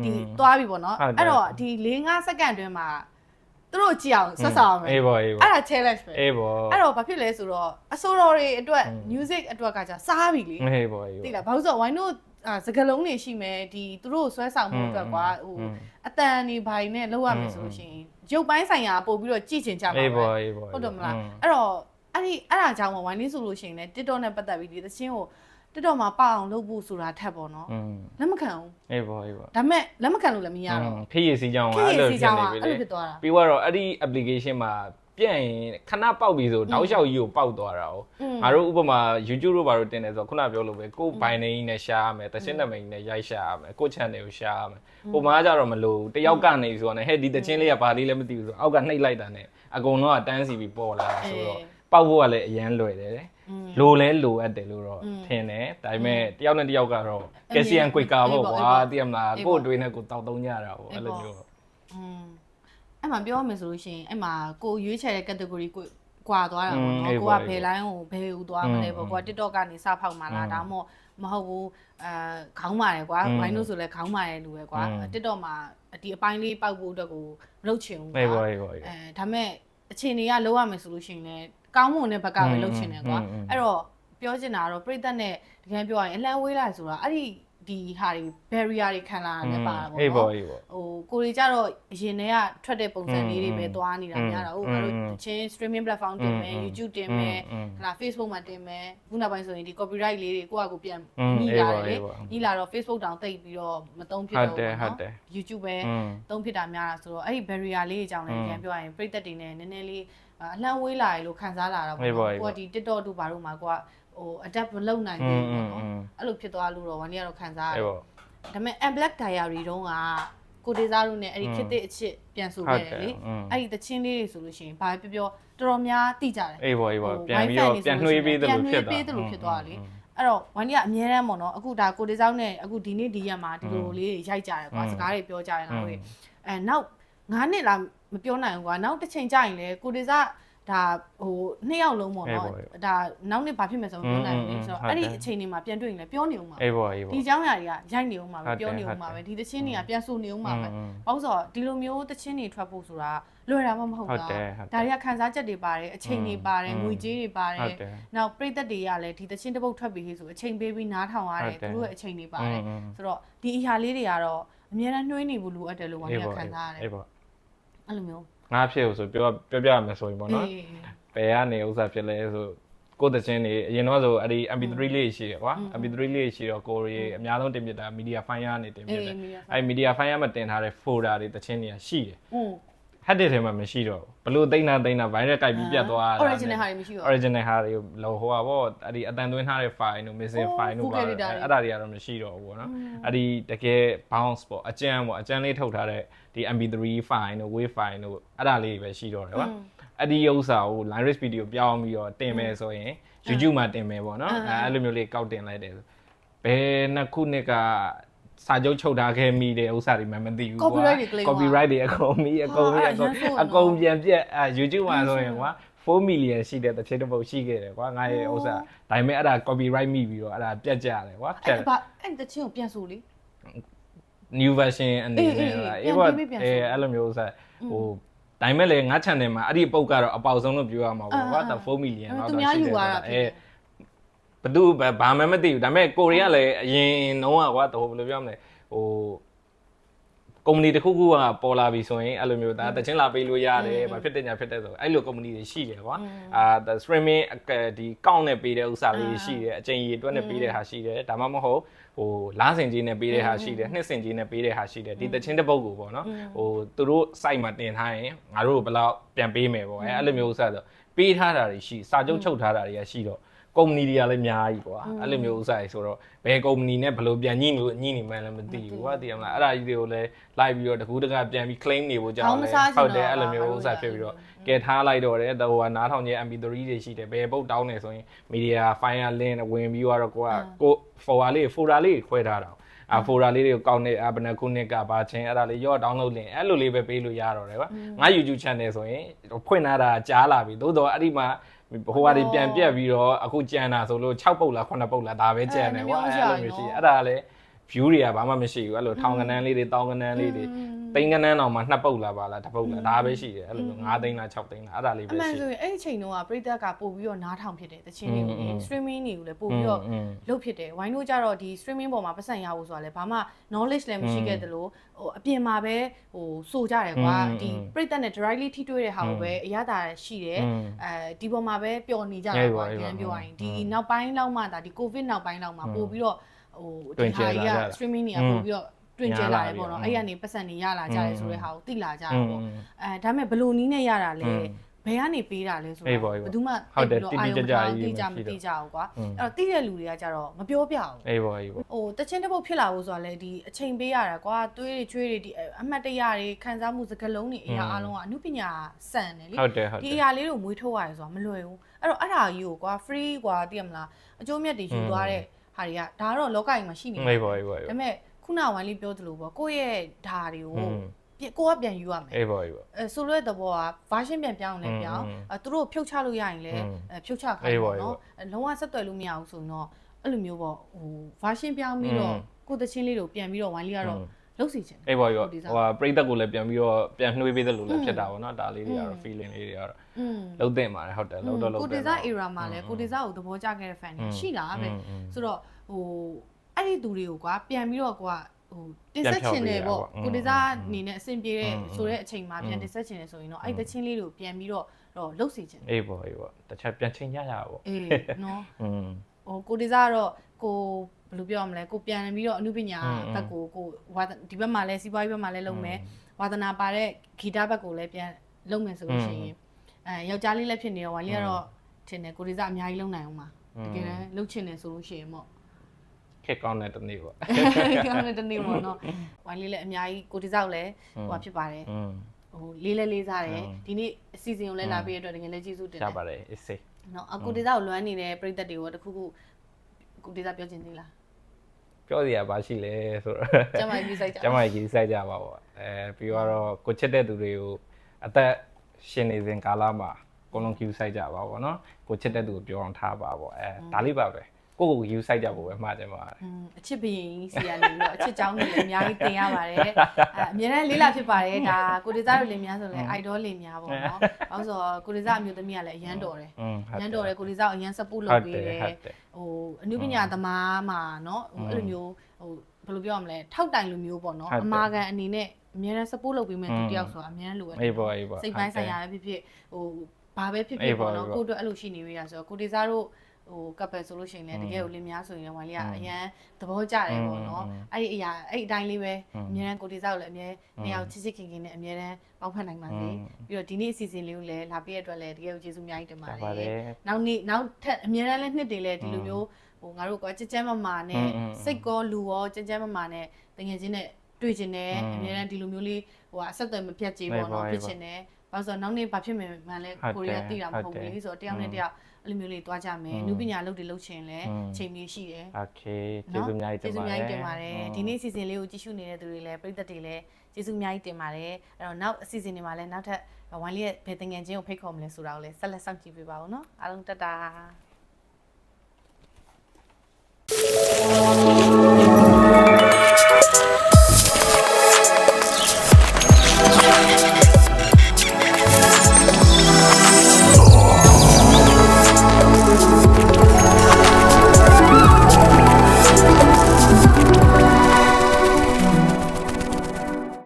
ဒီသွားပြီပေါ့နော်အဲ့တော့ဒီ4-5 second အတွင်းမှာသူတို့ကြည့်အောင်ဆက်ဆောင်မယ်အေးပေါ့အဲ့ဒါ challenge ပဲအေးပေါ့အဲ့တော့ဘာဖြစ်လဲဆိုတော့အစိုးရတွေအတွက် music အတွက်ကကြာစားပြီလေအေးပေါ့တိလားဘာလို့ဆိုတော့ why not စကလုံးတွေရှိမယ်ဒီသူတို့ဆွဲဆောင်မှုအတွက်ကွာဟိုအတန်နေဘိုင်နဲ့လောက်ရမယ်ဆိုလို့ရှိရင်ရုပ်ပိုင်းဆိုင်ရာပို့ပြီးတော့ကြည့်ချင်ကြပါပဲဟုတ်တယ်မလားအဲ့တော့အဲ့ဒါကြောင့်ဝိုင်းလေးဆိုလို့ရှိရင်လည်း TikTok နဲ့ပတ်သက်ပြီးဒီသချင်းကို TikTok မှာပေါအောင်လုပ်ဖို့ဆိုတာထက်ပေါ့နော်လက်မခံဘူးအေးပေါ့ဒါပေမဲ့လက်မခံလို့လည်းမရတော့ဖြစ်ရစီကြောင်းအဲ့လိုဖြစ်နေပြီလေဖြစ်သွားတာပြီးတော့အဲ့ဒီ application မှာပြန့်ရင်ခဏပေါက်ပြီဆိုတောက်လျှောက်ကြီးကိုပေါက်သွားတာ哦ငါတို့ဥပမာ YouTube တို့ဘာလို့တင်တယ်ဆိုတော့ခုနပြောလို့ပဲကိုယ်ဘိုင်နေကြီးနဲ့ရှားရမယ်တချင်းနမိတ်နဲ့ရိုက်ရှားရမယ်ကို channel ကိုရှားရမယ်ပုံမှန်ကြတော့မလို့တယောက်ကနေဆိုတော့ဟဲ့ဒီတချင်းလေးကဘာလေးလဲမသိဘူးဆိုအောက်ကနှိပ်လိုက်တာနဲ့အကုန်လုံးကတန်းစီပြီးပေါ်လာဆိုတော့ပေါက်ဖို့ကလည်းအရန်လွယ်တယ်လိုလဲလိုအပ်တယ်လို့တော့ထင်တယ်ဒါပေမဲ့တယောက်နဲ့တယောက်ကတော့ကယ်ဆီယမ်ကွေကာပေါ့ကွာသိရမလားကို့အတွင်းနဲ့ကိုတောက်သုံးကြတာပေါ့အဲ့လိုမျိုးအဲ့မှာပြောရမယ်ဆိုလို့ရှိရင်အဲ့မှာကိုရွေးချယ်တဲ့ category ကိုကွာသွားတာပေါ့နော်ကိုကဘယ် line ကိုဘယ်ဦးသွားမလဲပေါ့ကိုက TikTok ကနေစဖောက်မှာလားဒါမှမဟုတ်ဘူးခေါင်းပါတယ်ကွာဘိုင်းလို့ဆိုလဲခေါင်းပါတယ်လူပဲကွာ TikTok မှာဒီအပိုင်းလေးပောက်ဖို့အတွက်ကိုမလုပ်ချင်ဘူးကွာဒါမဲ့အခြေအနေကလောက်ရမယ်ဆိုလို့ရှိရင်လည်းကောင်းမွန်တဲ့ဘက်ကပဲလုပ်ချင်တယ်ကွာအဲ့တော့ပြောချင်တာကတော့ပြိသက်နဲ့တကယ်ပြောရရင်အလံဝေးလိုက်ဆိုတာအဲ့ဒီ ဒီဟာတွေ barrier တွေခံလာရနေပါတာပေါ့ အေးပေါ့ ကိုတွေကြတော့အရင်တည်းကထွက်တဲ့ပုံစံလေးတွေပဲသွားနေတာများတာဟုတ်အဲ့လိုချင်း streaming platform တင်မယ် YouTube တင်မယ်ဟလာ Facebook မှာတင်မယ်ခုနောက်ပိုင်းဆိုရင်ဒီ copyright လေးတွေကိုယ့်အကူပြန်ညှိလာတယ်လေညှိလာတော့ Facebook တောင်တိတ်ပြီးတော့မသုံးဖြစ်တော့ဘူးနော် YouTube ပဲသုံးဖြစ်တာများတာဆိုတော့အဲ့ဒီ barrier လေးအကြောင်းလည်းပြန်ပြောရရင်ပြည်သက်တွေနဲ့နည်းနည်းလေးအလှမ်းဝေးလာရလို့ခံစားလာတာပေါ့ကိုကဒီ TikTok တို့ဘာတို့မှာကိုကadapt မလုပ်နိုင်ဘူးပေါ့နော်အဲ့လိုဖြစ်သွားလို့တော့ဝန်ကြီးကတော့ခံစားရတယ်ဒါပေမဲ့ Black Diary တုန်းကကိုဒေစာတို့နဲ့အဲ့ဒီခစ်တဲ့အချစ်ပြန်ဆိုခဲ့တယ်လေအဲ့ဒီတချင်းလေးတွေဆိုလို့ရှိရင်ဘာပြောတော်တော်များသိကြတယ်အေးပေါ့ပြန်ပြီးတော့ပြန်နှွေးပေးတယ်လို့ဖြစ်သွားလေအဲ့တော့ဝန်ကြီးကအများတမ်းပေါ့နော်အခုဒါကိုဒေစာနဲ့အခုဒီနေ့ဒီရက်မှာဒီလိုလေးရိုက်ကြတယ်ကွာစကားတွေပြောကြတယ်လားဟုတ်နောက်9နှစ်လားမပြောနိုင်ဘူးကွာနောက်တစ်ချိန်ကြာရင်လေကိုဒေစာဒါနှစ်ယောက်လုံးပေါ့နော်ဒါနောက်နေ့ဘာဖြစ်မယ်ဆိုမပြောနိုင်ဘူးဆိုတော့အဲ့ဒီအချိန်တွေမှာပြန်တွေ့ရင်လည်းပြောနေဦးမှာဒီเจ้าညာတွေကရိုက်နေဦးမှာပဲပြောနေဦးမှာပဲဒီတချင်းတွေကပြန်ဆိုနေဦးမှာပဲဘာလို့ဆိုတော့ဒီလိုမျိုးတချင်းတွေထွက်ဖို့ဆိုတာလွယ်တာမှမဟုတ်ဘူးဒါတွေကခန်းစားချက်တွေပါတယ်အချိန်တွေပါတယ်ငွေကြေးတွေပါတယ်နောက်ပြည်သက်တွေကလည်းဒီတချင်းတစ်ပုတ်ထွက်ပြီးဆိုအချိန်ပေးပြီးနားထောင်ရတယ်သူတို့ရဲ့အချိန်တွေပါတယ်ဆိုတော့ဒီအရာလေးတွေကတော့အများအားနှွေးနေဘူးလို့အပ်တယ်လို့ဝါပြခံစားရတယ်အဲ့လိုမျိုးငါဖြစ်လို့ဆိုပြောပြရမယ်ဆိုရင်ပေါ့နော်ဘယ်ကနေဥစားဖြစ်လဲဆိုကိုတချင်းနေအရင်တော့ဆိုအဲ့ဒီ MP3 လေးရှိတယ်ကွာ MP3 လေးရှိတော့ကိုရီအများဆုံးတင်ပြတာ media file ကနေတင်ပြတယ်အဲ့ media file မှာတင်ထားတဲ့ folder တွေတချင်းတွေကရှိတယ်header ထဲမှာမရှိတော့ဘလို့သိန်းတာ virus ကြိုက်ပြီးပြတ်သွားတာ original ဟာတွေမရှိတော့ original ဟာတွေလောဟိုပါပေါ့အဲ့ဒီအတန်သွင်းထားတဲ့ file တို့ missing file တို့ပါအဲ့ဒါတွေကတော့မရှိတော့ဘူးပေါ့နော်အဲ့ဒီတကယ် bounce ပေါ့အကျန်းလေးထုတ်ထားတဲ့ဒီ MP3 file တို့ wave file တို့အဲ့ဒါလေးပဲရှိတော့တယ်ကွာအဲ့ဒီဥစ္စာကို line rate video ပြောင်းပြီးတော့တင်မယ်ဆိုရင် YouTube မှာတင်မယ်ပေါ့နော်အဲ့လိုမျိုးလေးကောက်တင်လိုက်တယ်ဘယ်နှစ်ခုနှစ်ကစာချုပ်ချုပ်ထားခဲ့မိတဲ့ဥစ္စာတွေမှမသိဘူးကွာ copyright တွေအကုန်ပြန်ပြက်YouTube မှာဆိုရင်ကွာ4 million ရှိတဲ့တစ်ချိန်တစ်ပုတ်ရှိခဲ့တယ်ကွာငါရဲ့ဥစ္စာဒါပေမဲ့အဲ့ဒါ copyright မိပြီးတော့အဲ့ဒါပြက်ကြတယ်ကွာအဲ့တစ်ချင်းကိုပြန်ဆိုလေ new version အနေနဲ့အေးပေါ့အဲ့လိုမျိုးဥစ္စာဟိုဒါပေမဲ့လေငါ channel မှာအဲ့ဒီပုတ်ကတော့အပေါက်ဆုံးလို့ပြောရမှာပေါ့ကွာ4 million လောက်တော့ရှိတယ်ဘသူဘာမှမသိဘူးဒါပေမဲ့ကိုရီးယားလည်းအရင်နှုံးကွာတော့ဘယ်လိုပြောမလဲဟိုကုမ္ပဏီတစ်ခုခုကပေါ်လာပြီဆိုရင်အဲ့လိုမျိုးဒါတချင်းလာပေးလို့ရတယ်ဘာဖြစ်တဲ့ညာဖြစ်တဲ့ဆိုအဲ့လိုကုမ္ပဏီတွေရှိတယ်ကွာstreaming ဒီကောင့်နဲ့ပေးတဲ့ဥစ္စာလေးရှိတယ်အချိန်ကြီးအတွက်နဲ့ပေးတဲ့ဟာရှိတယ်ဒါမှမဟုတ်ဟိုလားစင်ကြီးနဲ့ပေးတဲ့ဟာရှိတယ်နှစ်စင်ကြီးနဲ့ပေးတဲ့ဟာရှိတယ်ဒီတချင်းတစ်ပုတ်ကိုပေါ့နော်ဟိုသူတို့ site မှာတင်ထားရင်ငါတို့ဘယ်လောက်ပြန်ပေးမယ်ပေါ့အဲ့လိုမျိုးဥစ္စာဆိုပေးထားတာတွေရှိစာချုပ်ချုပ်ထားတာတွေကရှိတော့ကုမ္ပဏီတွေကလည်းအများကြီးကွာအဲ့လိုမျိုးဥစားကြီးဆိုတော့ဘယ်ကုမ္ပဏီနဲ့ဘယ်လိုပြန်ညှိနေမှန်းလည်းမသိဘူးကွာသိရမလားအဲ့ဒါကြီးတွေကိုလည်းလိုက်ပြီးတော့တကူတကပြန်ပြီး claim နေဖို့ကြောင်းလဲဟုတ်တယ်အဲ့လိုမျိုးဥစားဖြစ်ပြီးတော့ကဲထားလိုက်တော့တယ်ဟိုကနားထောင်ခြင်း MP3 တွေရှိတယ်ဘယ်ပုတ်တောင်းနေဆိုရင် media file link ဝင်ပြီးတော့ကို folder လေးခွဲထားတာfolder လေးတွေကိုကောက်နေဘယ်နှခုနှစ်ကပါချင်းအဲ့ဒါလေးရော့ download လင်အဲ့လိုလေးပဲပေးလို့ရတော့တယ်ကွာငါ YouTube channel ဆိုရင်ဖွင့်ထားတာကြားလာပြီသို့တော့အဲ့ဒီမှာဟိုဟာတွေပြန်ပြက်ပြီးတော့အခုကြံတာဆိုလို့6ပုတ်လား9ပုတ်လားဒါပဲကြံတယ်ကွာအဲ့လိုမျိုးရှိအဲ့ဒါလည်း view တွေကဘာမှမရှိဘူးအဲ့လိုထောင်ကနန်းလေးတွေတောင်ကနန်းလေးတွေသိန်းကနန်းအောင်မှ2ပုတ်လားပါလား1ပုတ်လားဒါပဲရှိတယ်အဲ့လိုမျိုး5သိန်းလား6သိန်းလားအဲ့ဒါလေးပဲရှိတယ်အမှန်ဆိုရင်အဲ့ဒီချိန်တုန်းကပရိသတ်ကပို့ပြီးတော့နားထောင်ဖြစ်တယ်တချင်းတွေကို streaming တွေကိုလည်းပို့ပြီးတော့လုပ်ဖြစ်တယ်ဝိုင်းတို့ကြတော့ဒီ streaming ပေါ်မှာပတ်စံရဖို့ဆိုတာလည်းဘာမှ knowledge လည်းမရှိခဲ့သလိုဟိုအပြင်မှာပဲဟိုစိုးကြတယ်ကွာဒီပရိသတ်နဲ့ directly ထိတွေ့တဲ့ဟာကိုပဲအရသာရှိတယ်ဒီပေါ်မှာပဲပျော်နေကြတာကွာပြန်ပြောရရင်ဒီနောက်ပိုင်းလောက်မှဒါဒီ covid နောက်ပိုင်းလောက်မှာပို့ပြီးတော့ဟိုဒီဟာကြီးက streaming တွေကပို့ပြီးတော့တွင်ကျလာတယ်ပေါ့နော်အဲ့ရနေပတ်စံနေရလာကြတယ်ဆိုတဲ့ဟာကိုသိလာကြတာပေါ့ဒါပေမဲ့ဘယ်လိုနည်းနဲ့ရတာလဲဘယ်ကနေပေးတာလဲဆိုတော့ဘယ်သူမှဟုတ်တယ်တိတိကျကျသိကြမသိကြဘူးကွာအဲ့တော့သိတဲ့လူတွေကကြတော့မပြောပြဘူးအေးပေါ့အေးပေါ့ဟိုတချင်းတစ်ပုတ်ဖြစ်လာဖို့ဆိုတာလဲဒီအချိန်ပေးရတာကွာသွေးတွေချွေးတွေဒီအမှတ်တရတွေခံစားမှုစကားလုံးတွေအရာအလုံးကအမှုပညာစံတယ်လေဒီအရာလေးကိုမွေးထုတ်ရတယ်ဆိုတာမလွယ်ဘူးအဲ့တော့အဲ့ဒါကြီးကိုကွာ free ကွာသိရမလားအကျိုးမြတ်တွေယူသွားတဲ့ဟာတွေကဒါကတော့လောကကြီးမှာရှိနေတယ်အေးပေါ့အေးပေါ့ဒါပေမဲ့ခုနဝိုင်းလေးပြောသလိုပေါ့ကိုယ့်ရဲ့ဓာတ်တွေကိုကိုကပြန်ယူရမယ်အေးပေါ့အေးပေါ့ဆိုလိုတဲ့သဘောက version ပြန်ပြောင်းလဲပြောင်းသူတို့ဖြုတ်ချလို့ရရင်လည်းဖြုတ်ချခိုင်းပါတော့လုံးဝဆက်သွယ်လို့မရဘူးဆိုတော့အဲ့လိုမျိုးပေါ့ဟို version ပြောင်းပြီးတော့ကိုတချင်းလေးတို့ပြန်ပြီးတော့ဝိုင်းလေးကတော့လုပ်စီချင်အေးပေါ့အေးပေါ့ဟိုပရိသတ်ကိုလည်းပြန်ပြီးတော့ပြန်နှွေးပေးသလိုလည်းဖြစ်တာပေါ့နော်ဒါလေးတွေကတော့ feeling လေးတွေကတော့လုံးတင်ပါတယ်ဟုတ်တယ်လုံးတော့လုံးကိုဒေဇာ era မှာလည်းကိုဒေဇာကိုသဘောကျခဲ့တဲ့ fan တွေရှိလားပဲဆိုတော့ဟို အဲ့ဒီသူတွေကိုကွာပြန်ပြီးတော့ကွာဟိုတင်ဆက်ချင်တယ်ပေါ့ကိုတေစာအနေနဲ့အဆင်ပြေတဲ့ဆိုတဲ့အချိန်မှာပြန်တင်ဆက်ချင်တယ်ဆိုရင်တော့အဲ့တချင်းလေးတွေကိုပြန်ပြီးတော့လှုပ်စီချင်တယ်အေးပေါ့တစ်ချက်ပြန်ချိန်ကြရပါပေါ့အေးနော်ဟိုကိုတေစာကတော့ကိုဘယ်လိုပြောရမလဲကိုပြန်ပြီးတော့အမှုပညာဘက်ကိုဒီဘက်မှာလဲစီးပွားရေးဘက်မှာလဲလုပ်မယ်ဝါသနာပါတဲ့ဂီတဘက်ကိုလည်းပြန်လုပ်မယ်ဆိုလို့ရှိရင်ယောက်ျားလေးလည်းဖြစ်နေတော့ဝါလေးကတော့ထင်တယ်ကိုတေစာအများကြီးလုပ်နိုင်အောင်ပါတကယ်လည်းလုပ်ချင်တယ်ဆိုလို့ရှိရင်ပေါ့ခက်ကောင်းတဲ့တနေ့ပေါ့ကောင်းတဲ့တနေ့ပေါ့နော်ဝိုင်းလေးလည်းအများကြီးကိုတေစာကိုလည်းဟိုဖြစ်ပါတယ်ဟိုလေးစားတယ်ဒီနေ့အစီအစဉ်ကိုလည်းလာပြီးရတော့တကယ်လည်းကျေးဇူးတင်တယ်ရပါတယ်အေးစေးနော်ကိုတေစာကိုလွမ်းနေတဲ့ပရိသတ်တွေကိုတခုခုကိုတေစာပြောချင်သေးလားပြောစရာပါရှိလဲဆိုတော့ကျမကြီးစိုက်ကြပါပေါ့ပြီးတော့ကိုချစ်တဲ့သူတွေကိုအသက်ရှင်နေစဉ်ကာလမှာအကုန်လုံး queue စိုက်ကြပါပေါ့နော်ကိုချစ်တဲ့သူကိုပြောအောင်ထားပါပေါ့ဒါလေးပါပဲကိုကို queue စိုက်ကြဖို့ပဲမှားတယ်မှာအချစ်ဘရင်စီရနေတော့အချစ်ကြောင်းတွေလည်းအများကြီးတင်ရပါတယ်အများနဲ့လေးလာဖြစ်ပါတယ်ဒါကိုတေစာတို့လင်များဆိုလဲ idol လင်များပေါ့နော်ဘာလို့ဆိုတော့ကိုတေစာအမျိုးသမီးကလည်းအရန်တော်တယ်အရန်တော်တယ်ကိုတေစာကိုအရန် support လုပ်ပေးတယ်ဟိုအနုပညာသမားမှာနော်အဲ့လိုမျိုးဟိုဘယ်လိုပြောရမလဲထောက်တိုင်လိုမျိုးပေါ့နော်အမာခံအနေနဲ့အများနဲ့ support လုပ်ပေးမယ်သူတယောက်ဆိုတာအများလိုပဲအေးပေါ့စိတ်ပိုင်းဆိုင်ရာပဲဖြစ်ဟိုဘာပဲဖြစ်ပေါ့နော်ကိုတို့အဲ့လိုရှိနေရတာဆိုတော့ကိုတေစာတို့ဟိုကပ်ပဲဆိုလို့ရှိရင်လည်းတကယ်ကိုလင်းများဆိုရင်ဝိုင်းလေးကအရန်သဘောကျတယ်ပေါ့နော်အဲ့ဒီအရာအဲ့အတိုင်းလေးပဲအများနဲ့ကိုတေစာကိုလည်းအများနှစ်ယောက်ချစ်ခင်ခင်နဲ့အများနဲ့ပေါက်ဖက်နိုင်ပါစေပြီးတော့ဒီနေ့အစီအစဉ်လေးကိုလည်းလာပြည့်အတွက်လည်းတကယ်ကိုကျေးဇူးအများကြီးတင်ပါတယ်နောက်ထပ်အများနဲ့နှစ်တင်လည်းဒီလိုမျိုးဟိုငါတို့ကကြမ်းမာနဲ့စိတ်ကောလူရောကြမ်းမာနဲ့တကယ်ချင်းနဲ့တွေ့ကျင်တယ်အများနဲ့ဒီလိုမျိုးလေးဟိုအဆက်အသွယ်မပြတ်ကြေးပေါ့နော်ဖြစ်ချင်တယ်ဘာလို့ဆိုတော့နောက်နေ့ဘာဖြစ်မယ်မှလည်းကိုရီးယားသိတာမဟုတ်ဘူးလေဆိုတော့တယောက်နဲ့တယောက်အဲ့လိုမျိုးလေးတွားကြမယ်နုပညာလုပ်တွေလုပ်ချင်လဲချိန်မီရှိတယ်โอเคကျေးဇူးအများကြီးတင်ပါတယ်ဒီနေ့အစီအစဉ်လေးကိုကြည့်ရှုနေတဲ့သူတွေလည်းပရိသတ်တွေလည်းကျေးဇူးအများကြီးတင်ပါတယ်အဲ့တော့နောက်အစီအစဉ်တွေမှာလည်းနောက်ထပ်ဝိုင်းလေးရဲ့ဘယ်တငယ်ချင်းကိုဖိတ်ခေါ်မလဲဆိုတာကိုလည်းဆက်လက်စောင့်ကြည့်ပေးပါဦးနော်အားလုံးတတာ